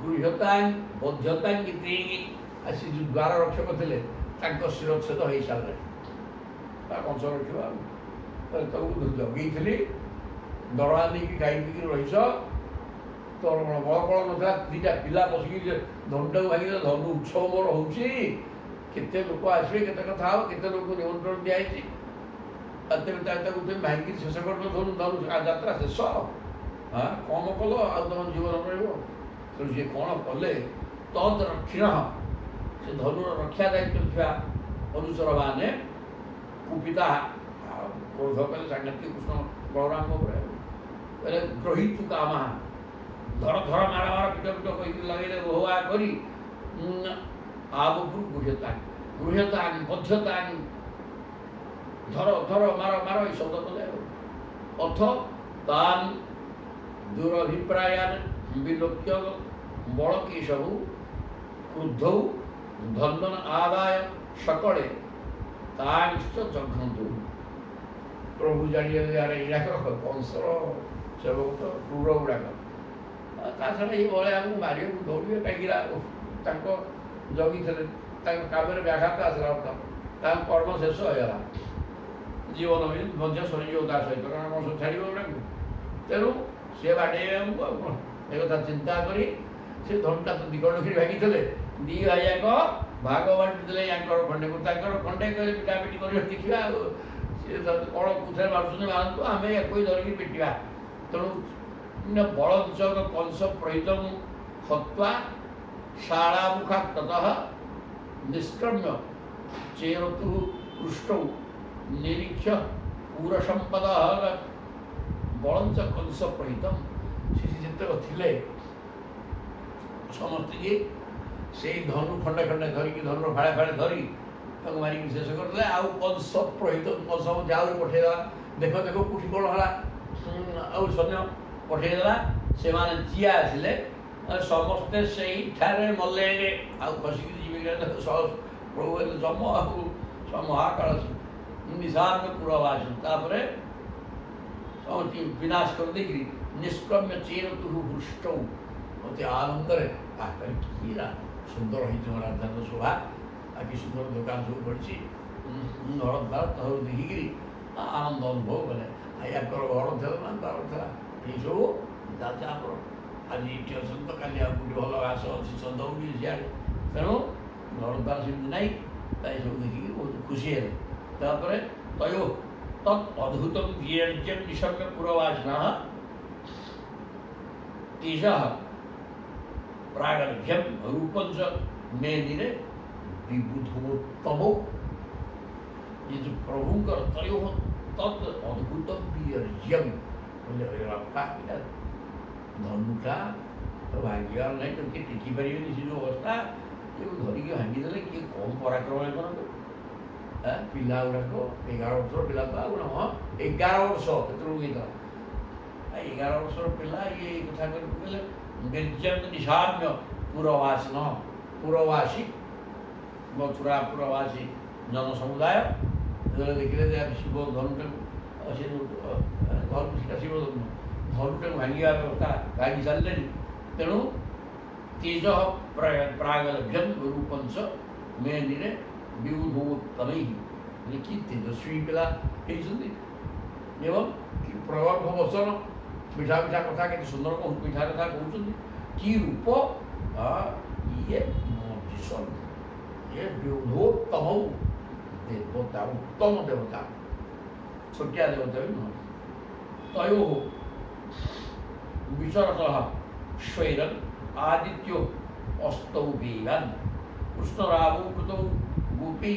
गृहतां बध्यतां आसी जो द्वार रक्षक थे शिरच्छेद हो सारे कंस रखा जगी दरवा नहीं खाई पी रहीस तोर बल बल ना दीटा पिला बसिक धनुटा भांगी धनु उत्सव मोर होते लोक आसवे केते कथा हो केते लोक निमंत्रण दिखाई भांगी शेष कर धनु धनु यात्रा शेष हाँ कम कल आम जीवन रो सी कौन कले तद रक्षिण से धनुर रक्षा दायित्व अनुसर मैंने कुपिता क्रोध कले सांघातिक कृष्ण बलराम ग्रहीतु काम धर धर मार मार पिट पिट कही लगे रोहआ कर आवभ्रु गृहता बध्यता धर धर मार मार ये शब्द कले अथ तान दुरभिप्रायान विलोक्य बल की सबू क्रुद्ध धन आदाय सकड़े जघंतु प्रभु जानिए यार इराक कंसर सेवक तो क्रूर गुड़ाक छड़ा ये भाया मारे दौड़े कहीं जगी थे काम व्याघात आसला कर्म शेष होगा जीवन भी सरीज सहित कारण मस छाड़ तेणु सी बाटे एक चिंता करी से धनुटा तो दिगंड भागी दी भाइक भाग बांटी खंडे को खंडे कहले पिटापिटी कर देखा सी कौन कुथे मार्च मारतु आम एक धरिकी पिटा तेणु बलचक कंस प्रहित हत्वा शालामुखा ततः निष्क्रम्य चेरतु पृष्ठ निरीक्ष पूरसंपद बलंच कंस प्रहितम जितक थे समस्त ये से धनु खंडे खंडे धरिकी धनु फाड़े फाड़े धरी मारिक शेष करदे आउ कंस प्रहित कंस आउरी पठेदेला देख देख कोठी कौन है आउ सैन्य पठेदेला से जिया आसिले समस्ते से मले आउ खसिक जीविका प्रभु जम आ महाकाल निशान पूर्ववास तापर विनाश कर दे निष्क्रम्य चेरतु हृष्ट अति आनंद सुंदर राजधानी शोभा कि सुंदर दुकान सब पड़ी घर द्वार तह देखिकी आनंद अनुभव कले या घर था द्वार था ये सब जाते आप आज ये अच्छा तो कल भल घास अच्छी चंदौड़ी सियाड़े तेणु घर द्वार सेमती ना सब देखिकी बहुत खुशी है तापर तय तत् अद्भुत वीर्यम निशम्य पुरवासिन तेज प्रागर्भ्यम रूपंच मेनिरे विबुधोत्तमो ये जो प्रभुंकर तय तत् अद्भुत वीर्यम बोले धनुटा तो भाग्य नहीं तो टेकी पारे ଯେଉଁ ଅବସ୍ଥା ଏକୁ ଧରିକି ଭାଙ୍ଗିଦେଲେ କିଏ କମ୍ ପରାକ୍ରମ କରନ୍ତୁ। ପିଲା ଗୁଡ଼ାକ 11 ବର୍ଷର ପିଲା ତ ଆଉ ହଁ 11 ବର୍ଷ କେତେବେଳକୁ ହେଇଥିଲା 11 ବର୍ଷର ପିଲା ଇଏ ଏଇ କଥା କରି କହିଲେ ନିର୍ଜନ ନିଶାମ୍ୟ ପୁରବାସୀନ ପୁରବାସୀ ମଥୁରା ପୁରବାସୀ ଜନସମୁଦାୟ ଯେତେବେଳେ ଦେଖିଲେ ଯେ ଶିବ ଧନୁଟାକୁ ସେ ଯେଉଁ ଧନୁ ସେଟା ଶିବ ଧନୁଟାକୁ ଭାଙ୍ଗିବା ବ୍ୟବସ୍ଥା ଭାଙ୍ଗି ସାରିଲେଣି। ତେଣୁ ତେଜ ପ୍ରାଗଲଭ୍ୟନ୍ ରୂପଂଶ ମେନିରେ ବିବୁଧୋତ୍ତମୈ କି ତେଜସ୍ୱୀ ପିଲା ହେଇଛନ୍ତି ଏବଂ କି ପ୍ରଗଳ୍ଭ ବଚନ ମିଠା ମିଠା କଥା କେତେ ସୁନ୍ଦର ମିଠା କଥା କହୁଛନ୍ତି। କି ରୂପ ଇଏ ମଜିସନ୍ ଇଏ ବିବୁଧୋତ୍ତମ ଦେବତା ଉତ୍ତମ ଦେବତା ଛୋଟିଆ ଦେବତା ବି ନୁହଁ। ତୟୋ ବିଚରତଃ ସ୍ୱୈରନ୍ ଆଦିତ୍ୟ ଅସ୍ତौ ବେଗାନ୍ କୃଷ୍ଣରାବौ କୃତौ ଗୋପୀ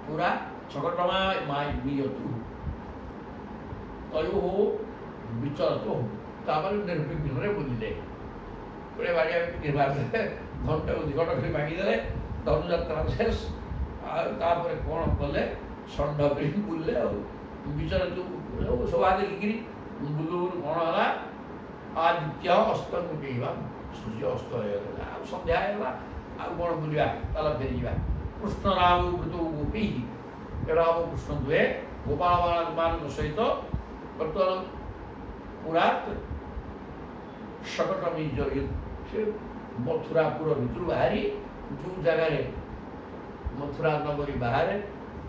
ପୁରା ଛକଟମା ନିୟତୁ ତୟୋ ବିଚରତ ତାପରେ ନିର୍ବିଘ୍ନରେ ବୁଲିଲେ ପୁରା ବାଡ଼ିଆ ମାରିଦେଲେ ଘଣ୍ଟାକୁ 2 ଘଣ୍ଟା ଖାଲି ଭାଙ୍ଗିଦେଲେ ଧନୁଯାତ୍ରା ଶେଷ। ଆଉ ତାପରେ କ'ଣ କଲେ ଷଣ୍ଢ କରି ବୁଲିଲେ ଆଉ ବିଚର ଯେଉଁ ଶୋଭା ଦେଖିକିରି ବୁଲୁ ବୁଲୁ କ'ଣ ହେଲା ଆଦିତ୍ୟ ଅସ୍ତ ଗୋଟେଇବା ସୂର୍ଯ୍ୟ ଅସ୍ତ ହେଇଗଲା ଆଉ ସନ୍ଧ୍ୟା ହେଇଗଲା ଆଉ କ'ଣ ବୁଲିବା ତାହେଲେ ଫେରିଯିବା। କୃଷ୍ଣ ରାମ ବୃତ ଗୋପୀ ରାମ କୃଷ୍ଣ ଦୁହେଁ ଗୋପାଳମାନଙ୍କ ସହିତ ବର୍ତ୍ତମାନ ପୁରା ଶକଟମୀ ସେ ମଥୁରାପୁର ଭିତରୁ ବାହାରି ଯେଉଁ ଜାଗାରେ ମଥୁରା ନଗରୀ ବାହାରେ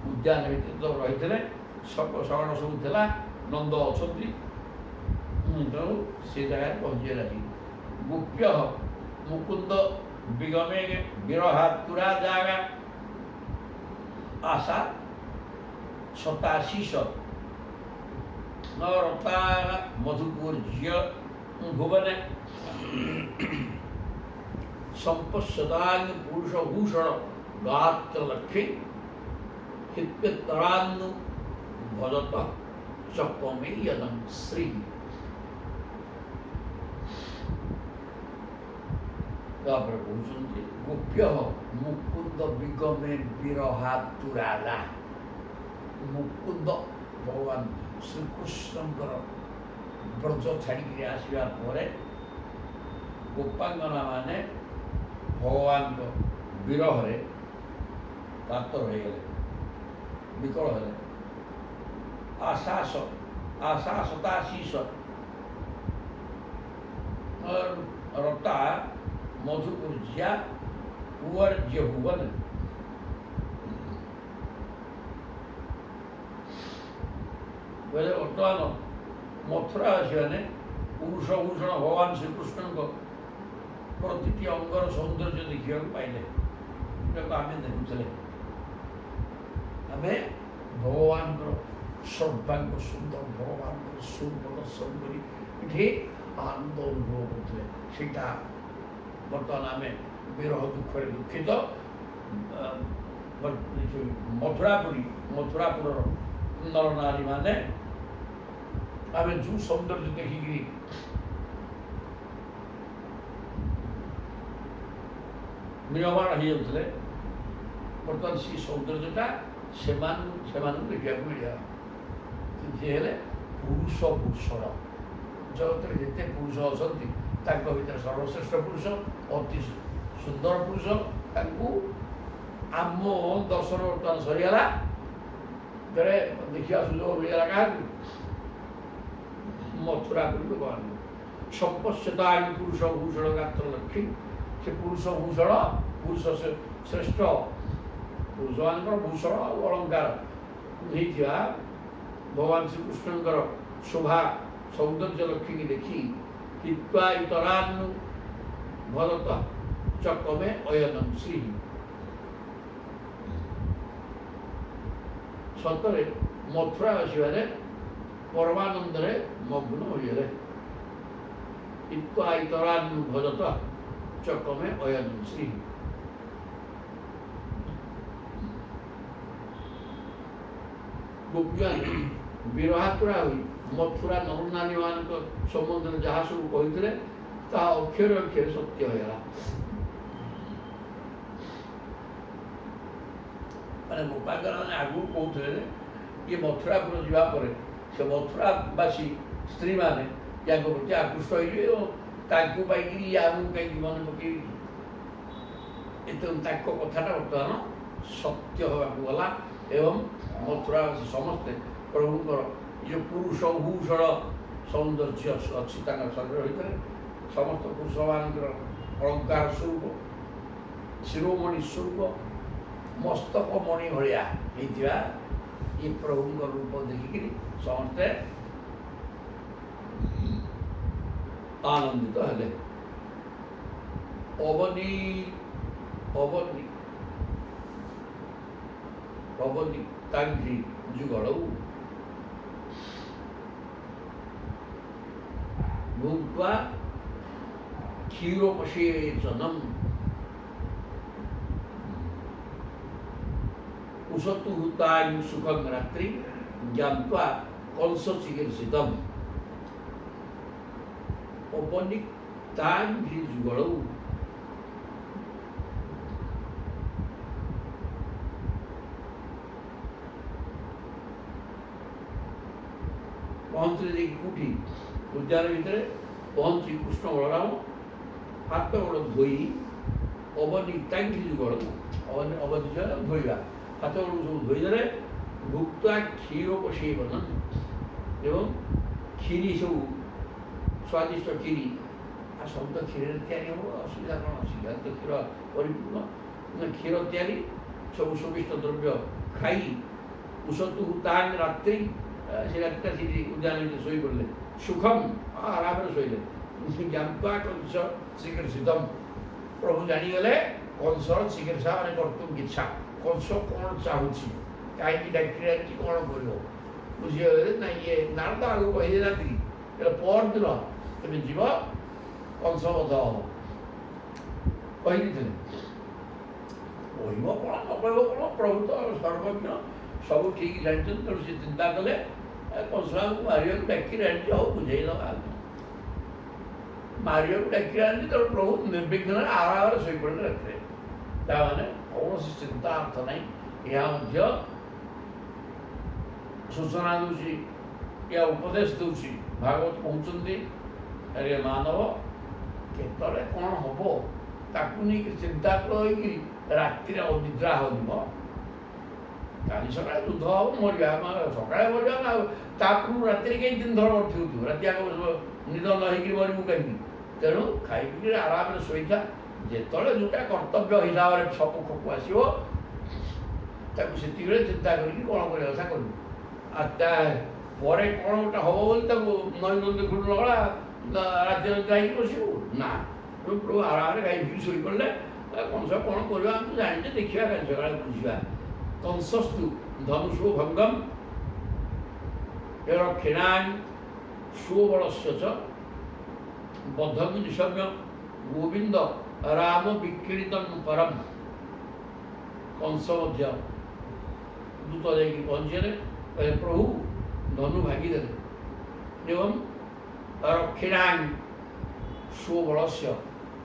ଉଦ୍ୟାନ ଭିତରେ ତ ରହିଥିଲେ ଶଗଡ଼ ସବୁ ଥିଲା ନନ୍ଦ ଅଛନ୍ତି। ତେଣୁ ସେ ଜାଗାରେ ପହଞ୍ଚିଗଲା। ଗୋପ୍ୟ ମୁକୁନ୍ଦ ବିଗମେ ବିରହାତୁରା ଜାଗା ଆଶା 87 ରତାର ମଧୁପୁର ଝିଅ ଭୁବନେ ସମ୍ପଶ୍ୟତାନ୍ ପୁରୁଷ ଭୂଷଣ ଗାତ୍ର ଲକ୍ଷ୍ମୀ ହିତ୍ୟତରାନ୍ ଭଜତ ଚକମେୟଦଂ ଶ୍ରୀ। ତାପରେ କହୁଛନ୍ତି ଗୋପ୍ୟ ମୁକୁନ୍ଦ ବିଗମେ ବିରହାତୁରାଲା। ମୁକୁନ୍ଦ ଭଗବାନ ଶ୍ରୀକୃଷ୍ଣଙ୍କର ବ୍ରଜ ଛାଡ଼ିକିରି ଆସିବା ପରେ ଗୋପାଙ୍ଗନା ମାନେ ଭଗବାନଙ୍କ ବିରହରେ କାତର ହୋଇଗଲେ ବିକଳ ହେଲେ। ଆଶା 87 ରତା ମଧୁପୁର ଝିଆ କୁଆର ଝିଅ ଭୁବନ ବୋଇଲେ ବର୍ତ୍ତମାନ ମଥୁରାବାସୀମାନେ ପୁରୁଷ ଭୂଷଣ ଭଗବାନ ଶ୍ରୀକୃଷ୍ଣଙ୍କ ପ୍ରତିଟି ଅଙ୍ଗର ସୌନ୍ଦର୍ଯ୍ୟ ଦେଖିବାକୁ ପାଇଲେ। ଏଟାକୁ ଆମେ ଦେଖୁଥିଲେ ଆମେ ଭଗବାନଙ୍କର ସର୍ବାଙ୍ଗ ସୁନ୍ଦର ଭଗବାନଙ୍କର ସ୍ୱରୂପ ଦର୍ଶନ କରି ଏଠି ଆନନ୍ଦ ଅନୁଭବ କରୁଥିଲେ। ସେଇଟା ବର୍ତ୍ତମାନ ଆମେ ବିରହ ଦୁଃଖରେ ଦୁଃଖିତ ମଥୁରାପୁରର ନରନାରୀମାନେ ଆମେ ଯେଉଁ ସୌନ୍ଦର୍ଯ୍ୟ ଦେଖିକିରି ମ୍ରିୟମାଣ ହେଇଯାଉଥିଲେ ବର୍ତ୍ତମାନ ସେ ସୌନ୍ଦର୍ଯ୍ୟଟା ସେମାନଙ୍କୁ ଦେଖିବାକୁ ମିଳିଗଲା। ସେ ହେଲେ ପୁରୁଷ ଭୂଷଣ। ଜଗତରେ ଯେତେ ପୁରୁଷ ଅଛନ୍ତି ତାଙ୍କ ଭିତରେ ସର୍ବଶ୍ରେଷ୍ଠ ପୁରୁଷ ଅତି ସୁନ୍ଦର ପୁରୁଷ। ତାଙ୍କୁ ଆମ ଦର୍ଶନ ବର୍ତ୍ତମାନ ସରିଗଲା ବେଳେ ଦେଖିବା ସୁଯୋଗ ମିଳିଗଲା କାହାକୁ ମଥୁରାପୁରୀ ଲୋକମାନଙ୍କୁ। ସମ୍ପଶ୍ୟତା ପୁରୁଷ ଭୂଷଣ ଗାତ୍ର ଲକ୍ଷ୍ମୀ। ସେ ପୁରୁଷ ଭୂଷଣ ପୁରୁଷ ଶ୍ରେଷ୍ଠ ପୁରୁଷମାନଙ୍କର ଭୂଷଣ ଆଉ ଅଳଙ୍କାର ହେଇଥିବା ଭଗବାନ ଶ୍ରୀକୃଷ୍ଣଙ୍କର ଶୋଭା ସୌନ୍ଦର୍ଯ୍ୟ ଲକ୍ଷ୍ମୀକି ଦେଖି ହିତ୍ୱା ଇତରାନ୍ ଭରତ ଚକମେ ଅୟନଂ ଶ୍ରୀ। ସତରେ ମଥୁରାବାସୀମାନେ ପରମାନନ୍ଦରେ ମଗ୍ନ ହୋଇଗଲେ। ହିତ୍ୱା ଇତରାନ୍ ଭରତ ଚକମେ ଅୟନଂ ଶ୍ରୀ। ଗୋପୀମାନେ ବିରହାତୁରା ହୋଇ ମଥୁରା ନରନାରୀମାନଙ୍କ ସମ୍ବନ୍ଧରେ ଯାହା ସବୁ କହିଥିଲେ ତାହା ଅକ୍ଷରେ ଅକ୍ଷରେ ସତ୍ୟ ହୋଇଗଲା। ମାନେ ଗୋପାଳଙ୍କର ମାନେ ଆଗକୁ କହୁଥିଲେ ଯେ ଇଏ ମଥୁରାପୁର ଯିବା ପରେ ସେ ମଥୁରାବାସୀ ସ୍ତ୍ରୀମାନେ ୟାଙ୍କ ପ୍ରତି ଆକୃଷ୍ଟ ହୋଇଯିବେ ଏବଂ ତାଙ୍କୁ ପାଇକିରି ଇଏ ଆମକୁ କାହିଁକି ମନେ ପକେଇବି। ଏତେ ତାଙ୍କ କଥାଟା ବର୍ତ୍ତମାନ ସତ୍ୟ ହେବାକୁ ଗଲା ଏବଂ ମଥୁରାବାସୀ ସମସ୍ତେ ପ୍ରଭୁଙ୍କର ଏ ଯେଉଁ ପୁରୁଷ ଭୂଷଣ ସୌନ୍ଦର୍ଯ୍ୟ ଅଛି ତାଙ୍କ ଶରୀର ଭିତରେ ସମସ୍ତ ପୁରୁଷମାନଙ୍କର ଅଳଙ୍କାର ସ୍ୱରୂପ ଶିରୋମଣି ସ୍ୱରୂପ ମସ୍ତକ ମଣି ଭଳିଆ ହେଇଥିବା ଏ ପ୍ରଭୁଙ୍କ ରୂପ ଦେଖିକିରି ସମସ୍ତେ ଆନନ୍ଦିତ ହେଲେ। ଅବନୀତାଙ୍ଘ୍ରି ଯୁଗଳଉ ଭୁକ୍ତ୍ୱା କ୍ଷୀରୋପସେଚନମ୍ उसतु तां सुखं रात्रि ज्ञात्वा कंस चिकीर्षितम् उपनिक्तांघ्रि जुगलौ पहुंचले देखी कोठी उद्यान भितर पहुंची कृष्ण बलराम हाथ गोड़ धोई अवनिक्तांघ्रि जुगलौ अवधि धोइबा हाथ गोड़ सब धोईदे भुक्ता क्षीरोपसेवन एवं क्षीरी सब स्वादिष्ट क्षीरी आ सब तो क्षीर तैयारी हम असुविधा कौन अच्छी तो क्षीर परिपूर्ण क्षीर तैयारी सब सुविष्ट द्रव्य खाई उसतु तांग रात्रि से रात उद्यान शोई पड़े सुखम आराम शोले ज्ञापा कंस चिकीर्षितम प्रभु जानीगले कंसर चिकित्सा मैंने कर्तव्य इच्छा कंस कौन चाहूँगी कहीं डाक्टर कौन कर बुझीगले ना ये नारद आगे कही ना परदिन तुम जीव कंसबद्ध हम कही कहब कौन न कहब कौन प्रभु तो सर्वज्ञ सब ठीक जानते तेणु से चिंता कले कंस मारिया डाकी आनी हो बुझेदबा मारिया डाकी आनी तेणु प्रभु निर्विघ्न आराम शोई पड़े रात ताने कौन चिंता अर्थ नहीं यह सूचना दूसरी या उपदेश दूसरी भागवत कहते अरे मानव केतले कौन हम ताकू नहीं चिंता करी राति अनिद्रा होम काली सकाଳେ युद्ध हम मरिया सकाଳେ मरिया ना तापू राति कहीं दिन धर मरथु राति आग निद नहींकि मरबू कहीं तेणु खाई आराम शोईथा जेतले जोटा कर्तव्य हिसाब से सब खकु आसो से चिंता करी कौन कर ପରେ କ'ଣ ଗୋଟେ ହେବ ବୋଲି ତାକୁ ନଈ ନଦୀ ଖୁଡ଼ ଲଗା ରାଜ୍ୟରେ ଯାଇକି ବସିବୁ ନା ପ୍ରଭୁ ଆରାମରେ ଗାଈ ଭିଡ଼ି ଶୋଇପଡ଼ିଲେ କଂସ କ'ଣ କରିବା ଆମେ ତ ଜାଣିଛେ ଦେଖିବା କାଲି ସକାଳେ ବୁଝିବା କଂସସ୍ତୁ ଧନୁଷୁ ଭଙ୍ଗମ ରକ୍ଷିଣାନ୍ ସୁବଳସ୍ୟ च ବଦ୍ଧଂ ନିଶମ୍ୟ ଗୋବିନ୍ଦ ରାମ ବିକ୍ରୀତଂ ପରମ କଂସ ମଧ୍ୟ ଦୂତ ଯାଇକି ପହଞ୍ଚିଲେ प्रभु धनु भागीदेले एवं रक्षिणान सुबलस्य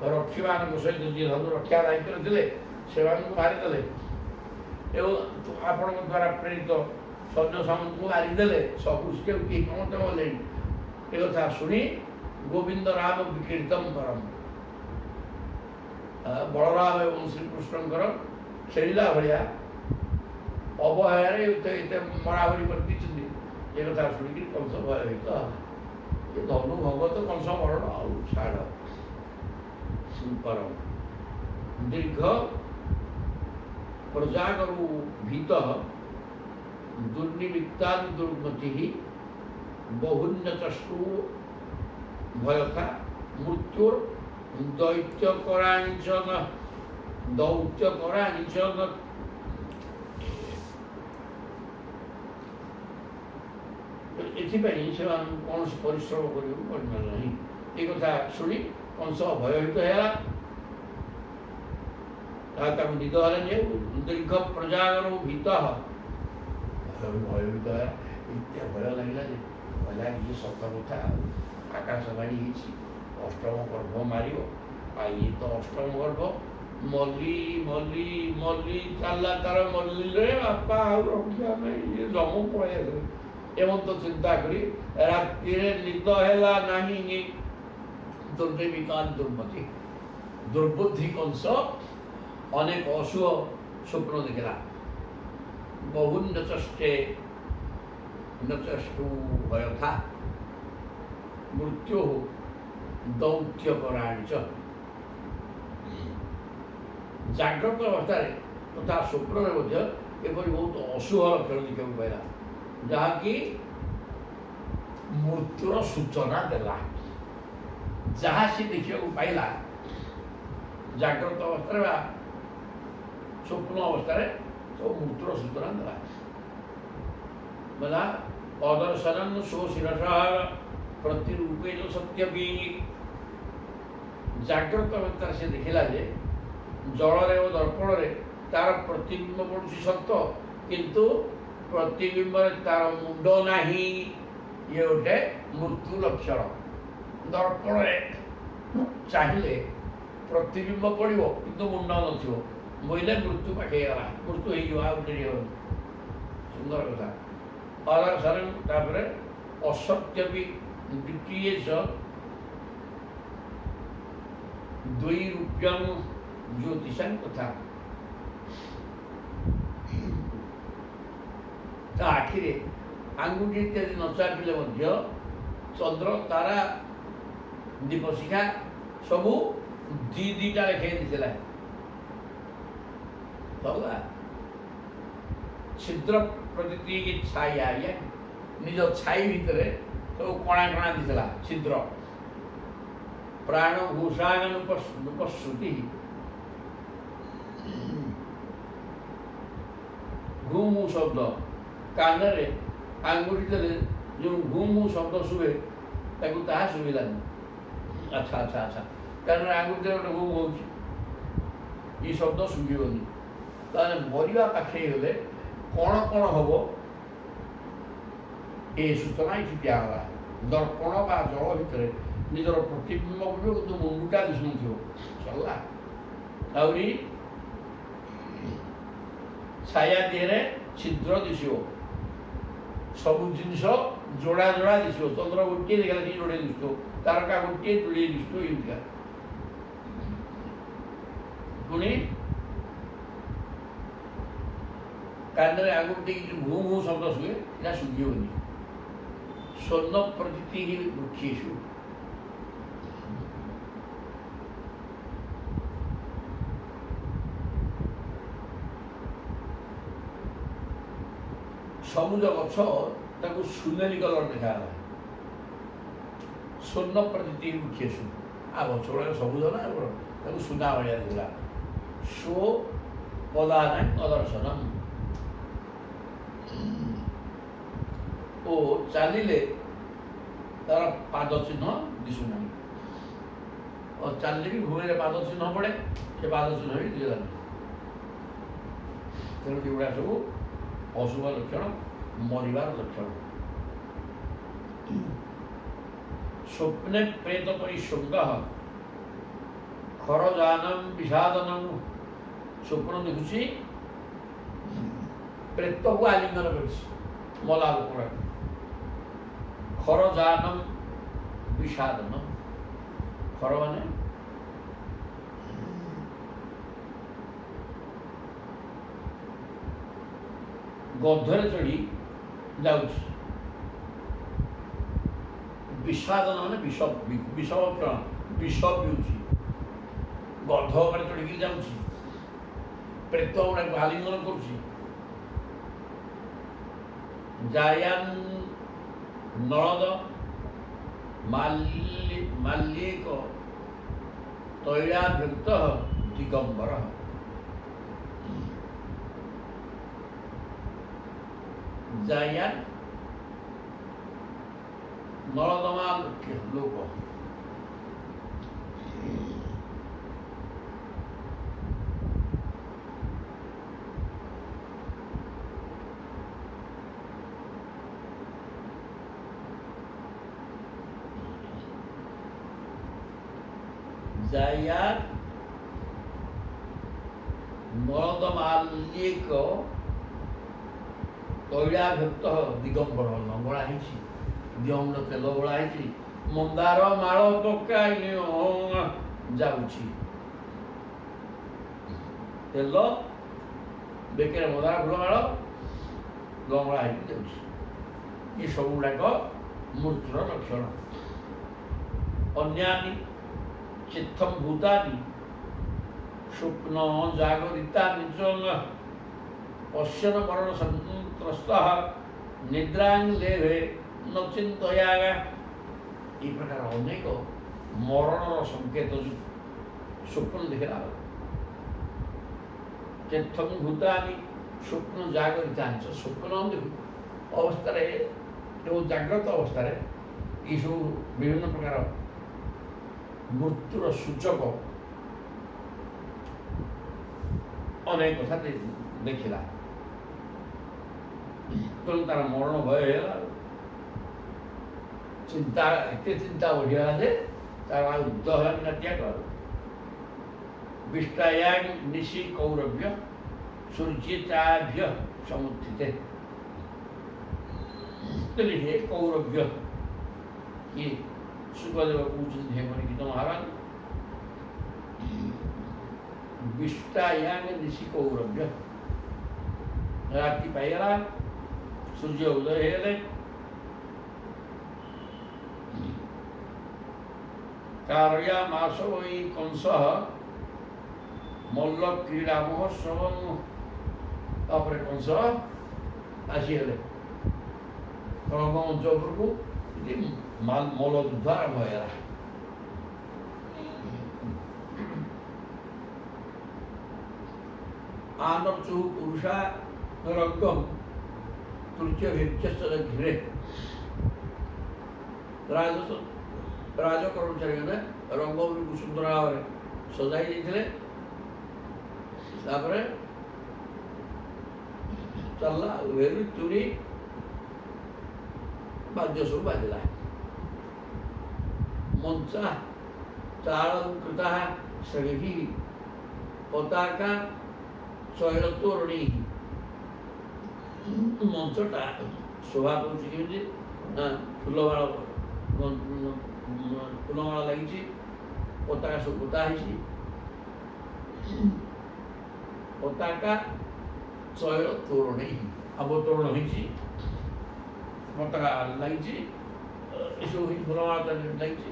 रक्षीमान सहित जी धनु रक्षा दायित्व थे से मारिदेले एवं आपण द्वारा प्रेरित सैन्य सामंत को मारिदेले सब कौन गले एक शुणी गोविंद राम विकीर्तम परम बलराम एवं श्रीकृष्णकर खेला भाया अवहेय मरामरी कर ये कथा शुणिक कंस भयभीत ये धनु भगत कंस मरण आड़ परम दीर्घ प्रजागरु भीत दुर्निमित्ता दुर्गति बहुन्यचु भयथा मृत्युर दैत्यकरांचन एथिपाई से कौन परिश्रम करना ये कथा शुणी कंस भयभीत है निद है दीर्घ प्रजागर भीत भयभीत है इतना भय लगे कहला ये सत कथा आकाशवाणी ଅଷ୍ଟମ ଗର୍ଭ ମାରିବ। ଆଉ ଇଏ ତ ଅଷ୍ଟମ ଗର୍ଭ ମଲ୍ଲି ମଲ୍ଲି ମଲ୍ଲି ଚାଲିଲା ତାର ମଲ୍ଲିରେ ବାପା ଆଉ ରକ୍ଷା ନାହିଁ, ଇଏ ଜମ ପଳେଇ ଆସିଲେ। ଏମନ୍ତ ଚିନ୍ତା କରି ରାତିରେ ନିଦ ହେଲା ନାହିଁ। ଦୁର୍ଦେବିକା ଦୁର୍ମତି, ଦୁର୍ବୁଦ୍ଧି କଂସ ଅନେକ ଅଶୁଭ ସ୍ୱପ୍ନ ଦେଖିଲା। ବହୁନ୍ନଚଷ୍ଟେ ନଚଷ୍ଟୁ ଭୟଥା ମୃତ୍ୟୁ ଦୌତ୍ୟକରାଣି ଚ। ଜାଗ୍ରତ ଅବସ୍ଥାରେ ତଥା ସ୍ୱପ୍ନରେ ମଧ୍ୟ ଏପରି ବହୁତ ଅଶୁଭ ଲକ୍ଷଣ ଦେଖିବାକୁ ପାଇଲା, ଯାହାକି ମୃତ୍ୟୁର ସୂଚନା ଦେଲା। ଯାହା ସେ ଦେଖିବାକୁ ପାଇଲା ଜାଗ୍ରତ ଅବସ୍ଥାରେ ବା ସ୍ୱପ୍ନ ଅବସ୍ଥାରେ ସବୁ ମୃତ୍ୟୁର ସୂଚନା ଦେଲା। ବୋଲା ଅଦର୍ଶନଂ ସୁଶିରସଃ ପ୍ରତିରୂପେ ସତ୍ୟପି। ଜାଗ୍ରତ ଅବସ୍ଥାରେ ସେ ଦେଖିଲା ଯେ ଜଳରେ ଓ ଦର୍ପଣରେ ତାର ପ୍ରତିବିମ୍ବ ପଡ଼ୁଛି ସତ, କିନ୍ତୁ ପ୍ରତିବିମ୍ବରେ ତାର ମୁଣ୍ଡ ନାହିଁ। ଇଏ ଗୋଟେ ମୃତ୍ୟୁ ଲକ୍ଷଣ। ଦର୍ପଣରେ ଚାହିଁଲେ ପ୍ରତିବିମ୍ବ ପଡ଼ିବ କିନ୍ତୁ ମୁଣ୍ଡ ନଥିବ, ବୋଇଲେ ମୃତ୍ୟୁ ପାଖେଇ ଗଲା, ମୃତ୍ୟୁ ହେଇଯିବ, ଆଉ ଡେରି ହେବନି। ସୁନ୍ଦର କଥା। ଅଦର୍ଶନ ତାପରେ ଅସତ୍ୟ ବି ଦ୍ୱିତୀୟ ଦ୍ୱୈରୂପ୍ୟଂ ଜ୍ୟୋତିଷାଂ କଥା। ତା ଆଖିରେ ଆଙ୍ଗୁଠି ଇତ୍ୟାଦି ନ ଚାପିଲେ ମଧ୍ୟ ଚନ୍ଦ୍ର ତାରା ଦୀପଶିଖା ସବୁ ଦିଟା ଲେଖାଏଁ ଦିଶିଲା। ସରିଲା। ଛିଦ୍ର ପ୍ରତି ଛାୟା, ନିଜ ଛାଇ ଭିତରେ ସବୁ କଣା କଣା ଦିଶିଲା ଛିଦ୍ର। ପ୍ରାଣ ଘୋଷାନୁପଶ୍ରୁତି ଘୁ ମୁ ଶବ୍ଦ କାନରେ ଆଙ୍ଗୁଠି ଦେଲେ ଯେଉଁ ଘୁ ମୁ ଶବ୍ଦ ଶୁଭେ ତାକୁ ତାହା ଶୁଭିଲାନି। ଆଚ୍ଛା ଆଚ୍ଛା ଆଚ୍ଛା, କାନରେ ଆଙ୍ଗୁଠି ଦେଲେ ଗୋଟେ ଘୁ ହେଉଛି, ଏ ଶବ୍ଦ ଶୁଭିବନି। ତାହେଲେ ମରିବା ପାଖେଇ ଗଲେ କ'ଣ କ'ଣ ହବ ଏ ସୂଚନା ଏଠି ଦିଆଗଲା। ଦର୍ପଣ ବା ଜଳ ଭିତରେ ନିଜର ପ୍ରତିବିମ୍ବ ପଡ଼ିବ କିନ୍ତୁ ମୁଣ୍ଡଟା ଦିଶୁନଥିବ। ସରିଲା। ଆହୁରି ଛାୟା ଦେହରେ ଛିଦ୍ର ଦିଶିବ, ସବୁ ଜିନିଷ ଯୋଡ଼ା ଯୋଡ଼ା ଦିଶିବ। ଚନ୍ଦ୍ର ଗୋଟିଏ ଦେଖିଲା ସେ ଯୋଡ଼େ ଦିଶୁଥିବ, ତାରକା ଗୋଟିଏ ଯୋଡ଼ିଏ ଦିଶୁଥିବ। ଏମିତିକା ପୁଣି କାନରେ ଆଙ୍ଗୁଠି ଦେଇକି ଘୁ ଘୁ ଶବ୍ଦ ଶୁଏ, ଏଇଟା ଶୁଭିବନି। ସ୍ୱର୍ଣ୍ଣ ପ୍ରତୀତି ବୃକ୍ଷେଷୁ। ସବୁଜ ଗଛ ତାକୁ ସୁନେଲି କଲର ଦେଖାଗଲା। ସ୍ୱର୍ଣ୍ଣ ପ୍ରତୀତି ବୃକ୍ଷେଷୁ। ଆଉ ଗଛ ଗୁଡ଼ାକ ସବୁଜ ନା ତାକୁ ସୁନା ଭଳିଆ ଦେଖଲା। ସ୍ୱ ପଦାନାଂ ଅଦର୍ଶନଂ। ଓ ଚାଲିଲେ ତାର ପାଦ ଚିହ୍ନ ଦିଶୁନାହିଁ। ଓ ଚାଲିଲେ ବି ଭୂମିରେ ପାଦ ଚିହ୍ନ ପଡ଼େ, ସେ ପାଦ ଚିହ୍ନ ବି ଦିଶିଲାନି। ତେଣୁ ଏଗୁଡ଼ା ସବୁ ଅଶୁଭ ଲକ୍ଷଣ, ମରିବାର ଲକ୍ଷଣ। ସ୍ୱପ୍ନେ ପ୍ରେତ ପରିଶୃଙ୍ଗ ଖରଜାନଂ ବିଷାଦନଂ। ସ୍ୱପ୍ନ ଦେଖୁଛି ପ୍ରେତକୁ ଆଲିଙ୍ଗନ କରିଛି, ମଲା ଲୋକଟା। ଖରଜାନଂ ବିଷାଦନଂ। ଖର ମାନେ ଗଧରେ ଚଢ଼ି ଯାଉଛି। ବିଷାଦନ ମାନେ ବିଷ, ବିଷ ବିଷ ପିଉଛି। ଗଧ ଉପରେ ଚଢ଼ିକି ଯାଉଛି, ପ୍ରେତ ଗୁଡ଼ାକୁ ଆଲିଙ୍ଗନ କରୁଛି। ଜାୟାନ୍ ନଳଦ ମାଲ୍ୟେକ ତୈଳାଭ୍ୟକ୍ତ ଦିଗମ୍ବର। ଜାୟାନ୍ ନଳଦମା ଲୋକ। जाया नरदमाल्यिक तैलाभक्त दिगंबर लंगड़ा दिगंबर तेल बोला मंदार माल पकाई जाऊँगी तेल बेकर मंदार फूल माल लंगड़ा ये सब गुड़ाक मूर्तिर लक्षण अन्यानि चित्तम भूतानि स्वप्न जागरिता पश्यन मरण संत्रस्त निद्रांग लेभे न चिंतयागा ये प्रकार अनेक मरण संकेत स्वप्न देखला चित्तम भूतानि स्वप्न जागरिता स्वप्न अवस्था जाग्रत अवस्था ये सब विभिन्न प्रकार मृत्युर सूचक अनेक कथा देखला तेणु तार मरण भय चिंता एत चिंता बढ़िगला जे तार उद्धरण त्याग विष्टाया निशि कौरव्य सूर्यताभ्य समुत्थिते हे कौरव्य ये सुखदेव पूछते हैं कि महाराज विष्टायांग निशि कौरव्य राति पाइगला सूर्य उदय होगले कारया मास वही कंस मल्ल क्रीड़ा महोत्सव तापर कंस आसीगले रंगमंच उपरकू मल्ल युद्ध आरंभ होगा आनर्चु पुरुषा रंगम तृतीय व्यक्तिस्थ घिरे राज कर्मचारी मैंने रंग सुंदर भाव में सजाई देते चलला वेरी चूरी बाध्य सब बाजला मंचा चालकृता सगही पताका शैलतोरणी मंचटा शोभा पाँच फुलमाल फुलमाला लगी पताका सब पोता पताका शैलतोरणी अवतोरण होती पताका लगी सब फुलमाला लगी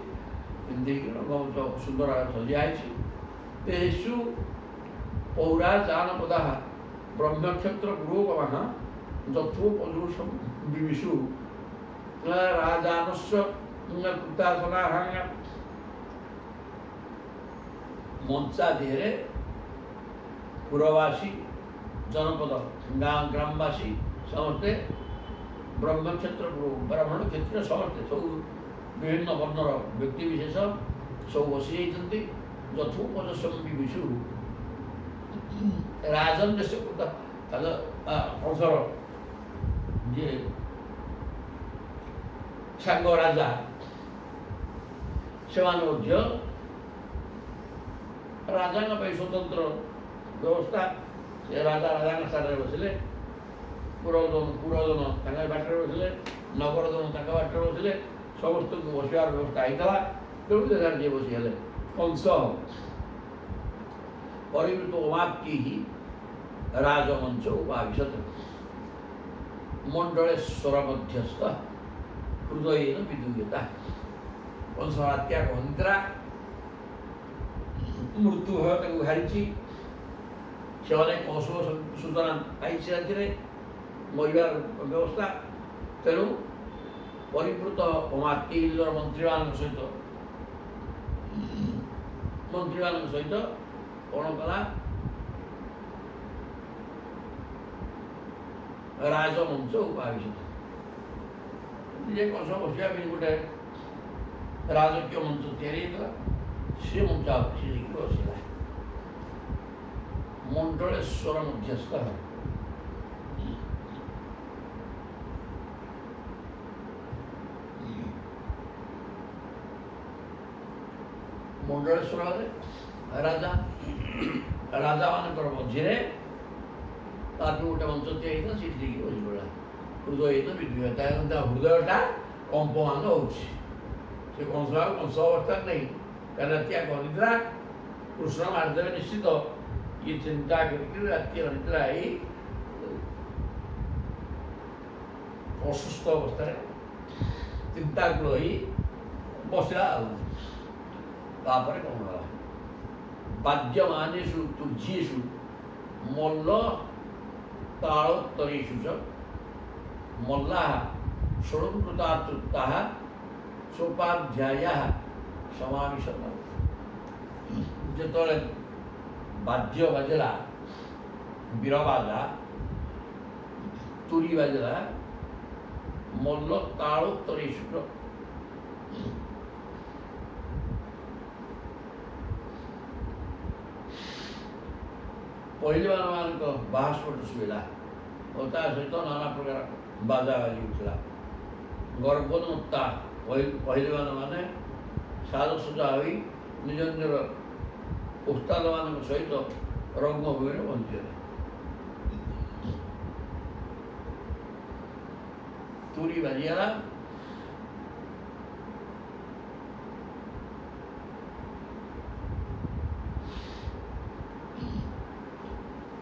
रंग सुंदर सजाई तेषु पौरा जानपदा ब्रह्मक्षेत्र पुरोगमः जथोपजुषं विविषु राजानस्य कृतासनाः मंचा देहरे पुरवासी जनपद गाँव ग्रामवासी समस्ते ब्रह्मक्षेत्र ब्राह्मण क्षेत्र समस्ते सब विभिन्न वर्णर व्यक्ति विशेष सब बसी जाती यथोपजुषं विविषु राजन देश कंसर जी सांग राजा से राजा स्वतंत्र व्यवस्था राजा राजा स्थान बसले पुरोदन बाटर बसले नगरदन बाटर बसले समस्त को बसवार व्यवस्था होता तेणु जी बसीगले कंस परिवृत उमाप्ति राजमंच उपाविशत मंडलेश्वर मध्यस्थ हृदय विदूयता कंसहत्या निद्रा मृत्यु हारी से अनेक अशुभ सूचना पाई राज्य मरबार व्यवस्था तेणु परिवृत उमाप्ति मंत्री सहित कौन कला राजमंच उपाविशत कंस बसा गोटे राजकीय मंच या सी मंचा बसला मंडलेश्वर मध्यस्थ मंडल ମଣ୍ଡଳେଶ୍ୱରରେ ରାଜା ରାଜାମାନଙ୍କର ମଝିରେ ତାଠୁ ଗୋଟେ ମଞ୍ଚ ତିଆରି ହେଇଥିଲା, ସେଠି ଦେଇକି ବସି ପଡ଼ିଲା। ହୃଦୟ ବିଦ୍ୟୁତ ତା ହୃଦୟଟା କମ୍ପମାନ ହେଉଛି। ସେ କଂସ ଆଉ କଂସ ଅବସ୍ଥାରେ ନାହିଁ, କାରଣ ରାତି ଅନିଦ୍ରା, କୃଷ୍ଣ ମାରିଦେବେ ନିଶ୍ଚିତ। ଇଏ ଚିନ୍ତା କରିକି ରାତି ଅନିଦ୍ରା ହେଇ ଅସୁସ୍ଥ ଅବସ୍ଥାରେ ଚିନ୍ତାକୁଳ ହେଇ ବସିଲା। ଆଉ ତାପରେ କ'ଣ ହେଲା? ବାଦ୍ୟମାନେଷୁ ତୁର୍ଯ୍ୟେଷୁ ମଲ୍ଲ ତାଳୋତ୍ତରେଷୁ च ମଲ୍ଲାଃ ଷୋଡ଼ଙ୍କୃତାତୃପ୍ତାଃ ସୋପାଧ୍ୟାୟାଃ ସମାମିଷତ। ଯେତେବେଳେ ବାଦ୍ୟ ବାଜିଲା, ବୀର ବାଜା, ତୁରୀ ବାଜିଲା, ମଲ୍ଲ ତାଳୋତ୍ତରେଷୁ च ପହିଲବାନମାନଙ୍କ ବାହାସ୍ଫୋଟ ଶୁଭିଲା ଓ ତା ସହିତ ନାନା ପ୍ରକାର ବାଜା ବାଜି ଉଠିଲା। ଗର୍ଭୋନ୍ମତ୍ତା ପହିଲବାନମାନେ ସାଜସଜା ହୋଇ ନିଜ ନିଜର ଉସ୍ତାଦମାନଙ୍କ ସହିତ ରଙ୍ଗଭୂମିରେ ପହଞ୍ଚିଗଲେ। ତୁରୀ ବାଜିଗଲା,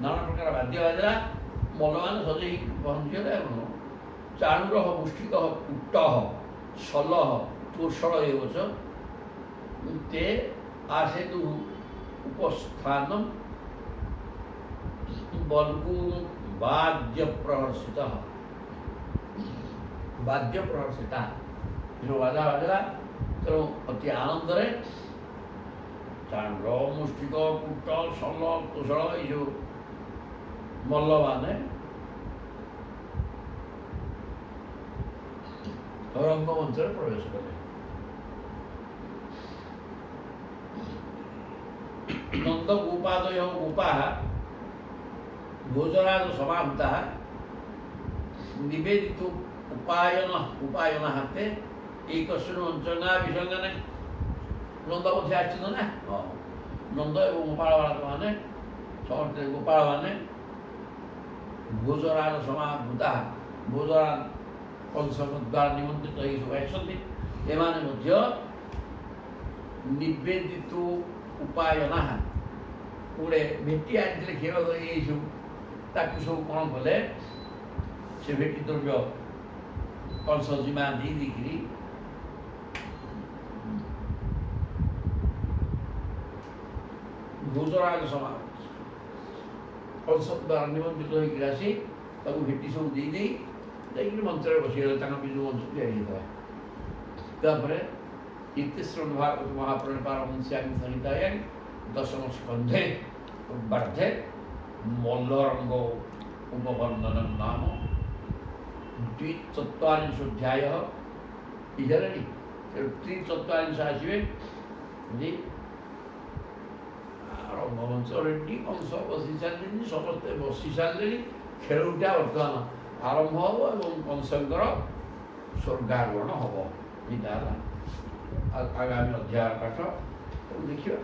ନାନା ପ୍ରକାର ବାଦ୍ୟ ବାଜିଲା, ମଲ୍ଲମାନେ ସଜେଇ ପହଞ୍ଚିଗଲେ। ଏବଂ ଚାଣୁର ମୁଷ୍ଟିକ କୁଟ ସଲ ତୁଷଳ ଏବଚ ते आसेतु उपस्थानम बल्कून वाद्य प्रहर्षितः। वाद्य प्रहर्षिता जो बाजा बाजला तेणु अति आनंद चांड मुष्टिक कुट सल कुशल ये मल्ल मैंने रंगमंच प्रवेश कले। नंद गोपादय गोपा भोजराज समाहूता निवेदित उपायन हाथे एक अंचना विसंगने नंद मध्य आश्चित ना नंद और गोपाल बालक मैंने समस्त गोपाल मैंने भोजराज समाहूता भोजराज कंस द्वारा निमंत्रित ये सब आसती एमाने मध्य निवेदित उपायना गोटे भेटी आनी क्षीर ये सब ताकि सब कौन कले से भेटी द्रव्य कंस जिमा दी दिखी भोजराज समाज कंस द्वारा निमंत्रित होकर आसी भेटी सब दे मंच बसीगले विजु मंच तैयारी इतिश्रवण भागवत महापुराण पारमहंस्यां संहितायां दशम स्कंधे वर्धे मल्लरंग उपवर्णनम नाम द्विचत्वारिंशोऽध्यायः इजरणी त्रिचत्वारिंश आसवे जी रंगमंच रेडी कंस बसी सारे समस्ते बसी सारे खेलटा बर्तमान आरंभ हम और कंसंकर स्वर्गारोहण हम। आगामी अध्याय पाठ देखिए।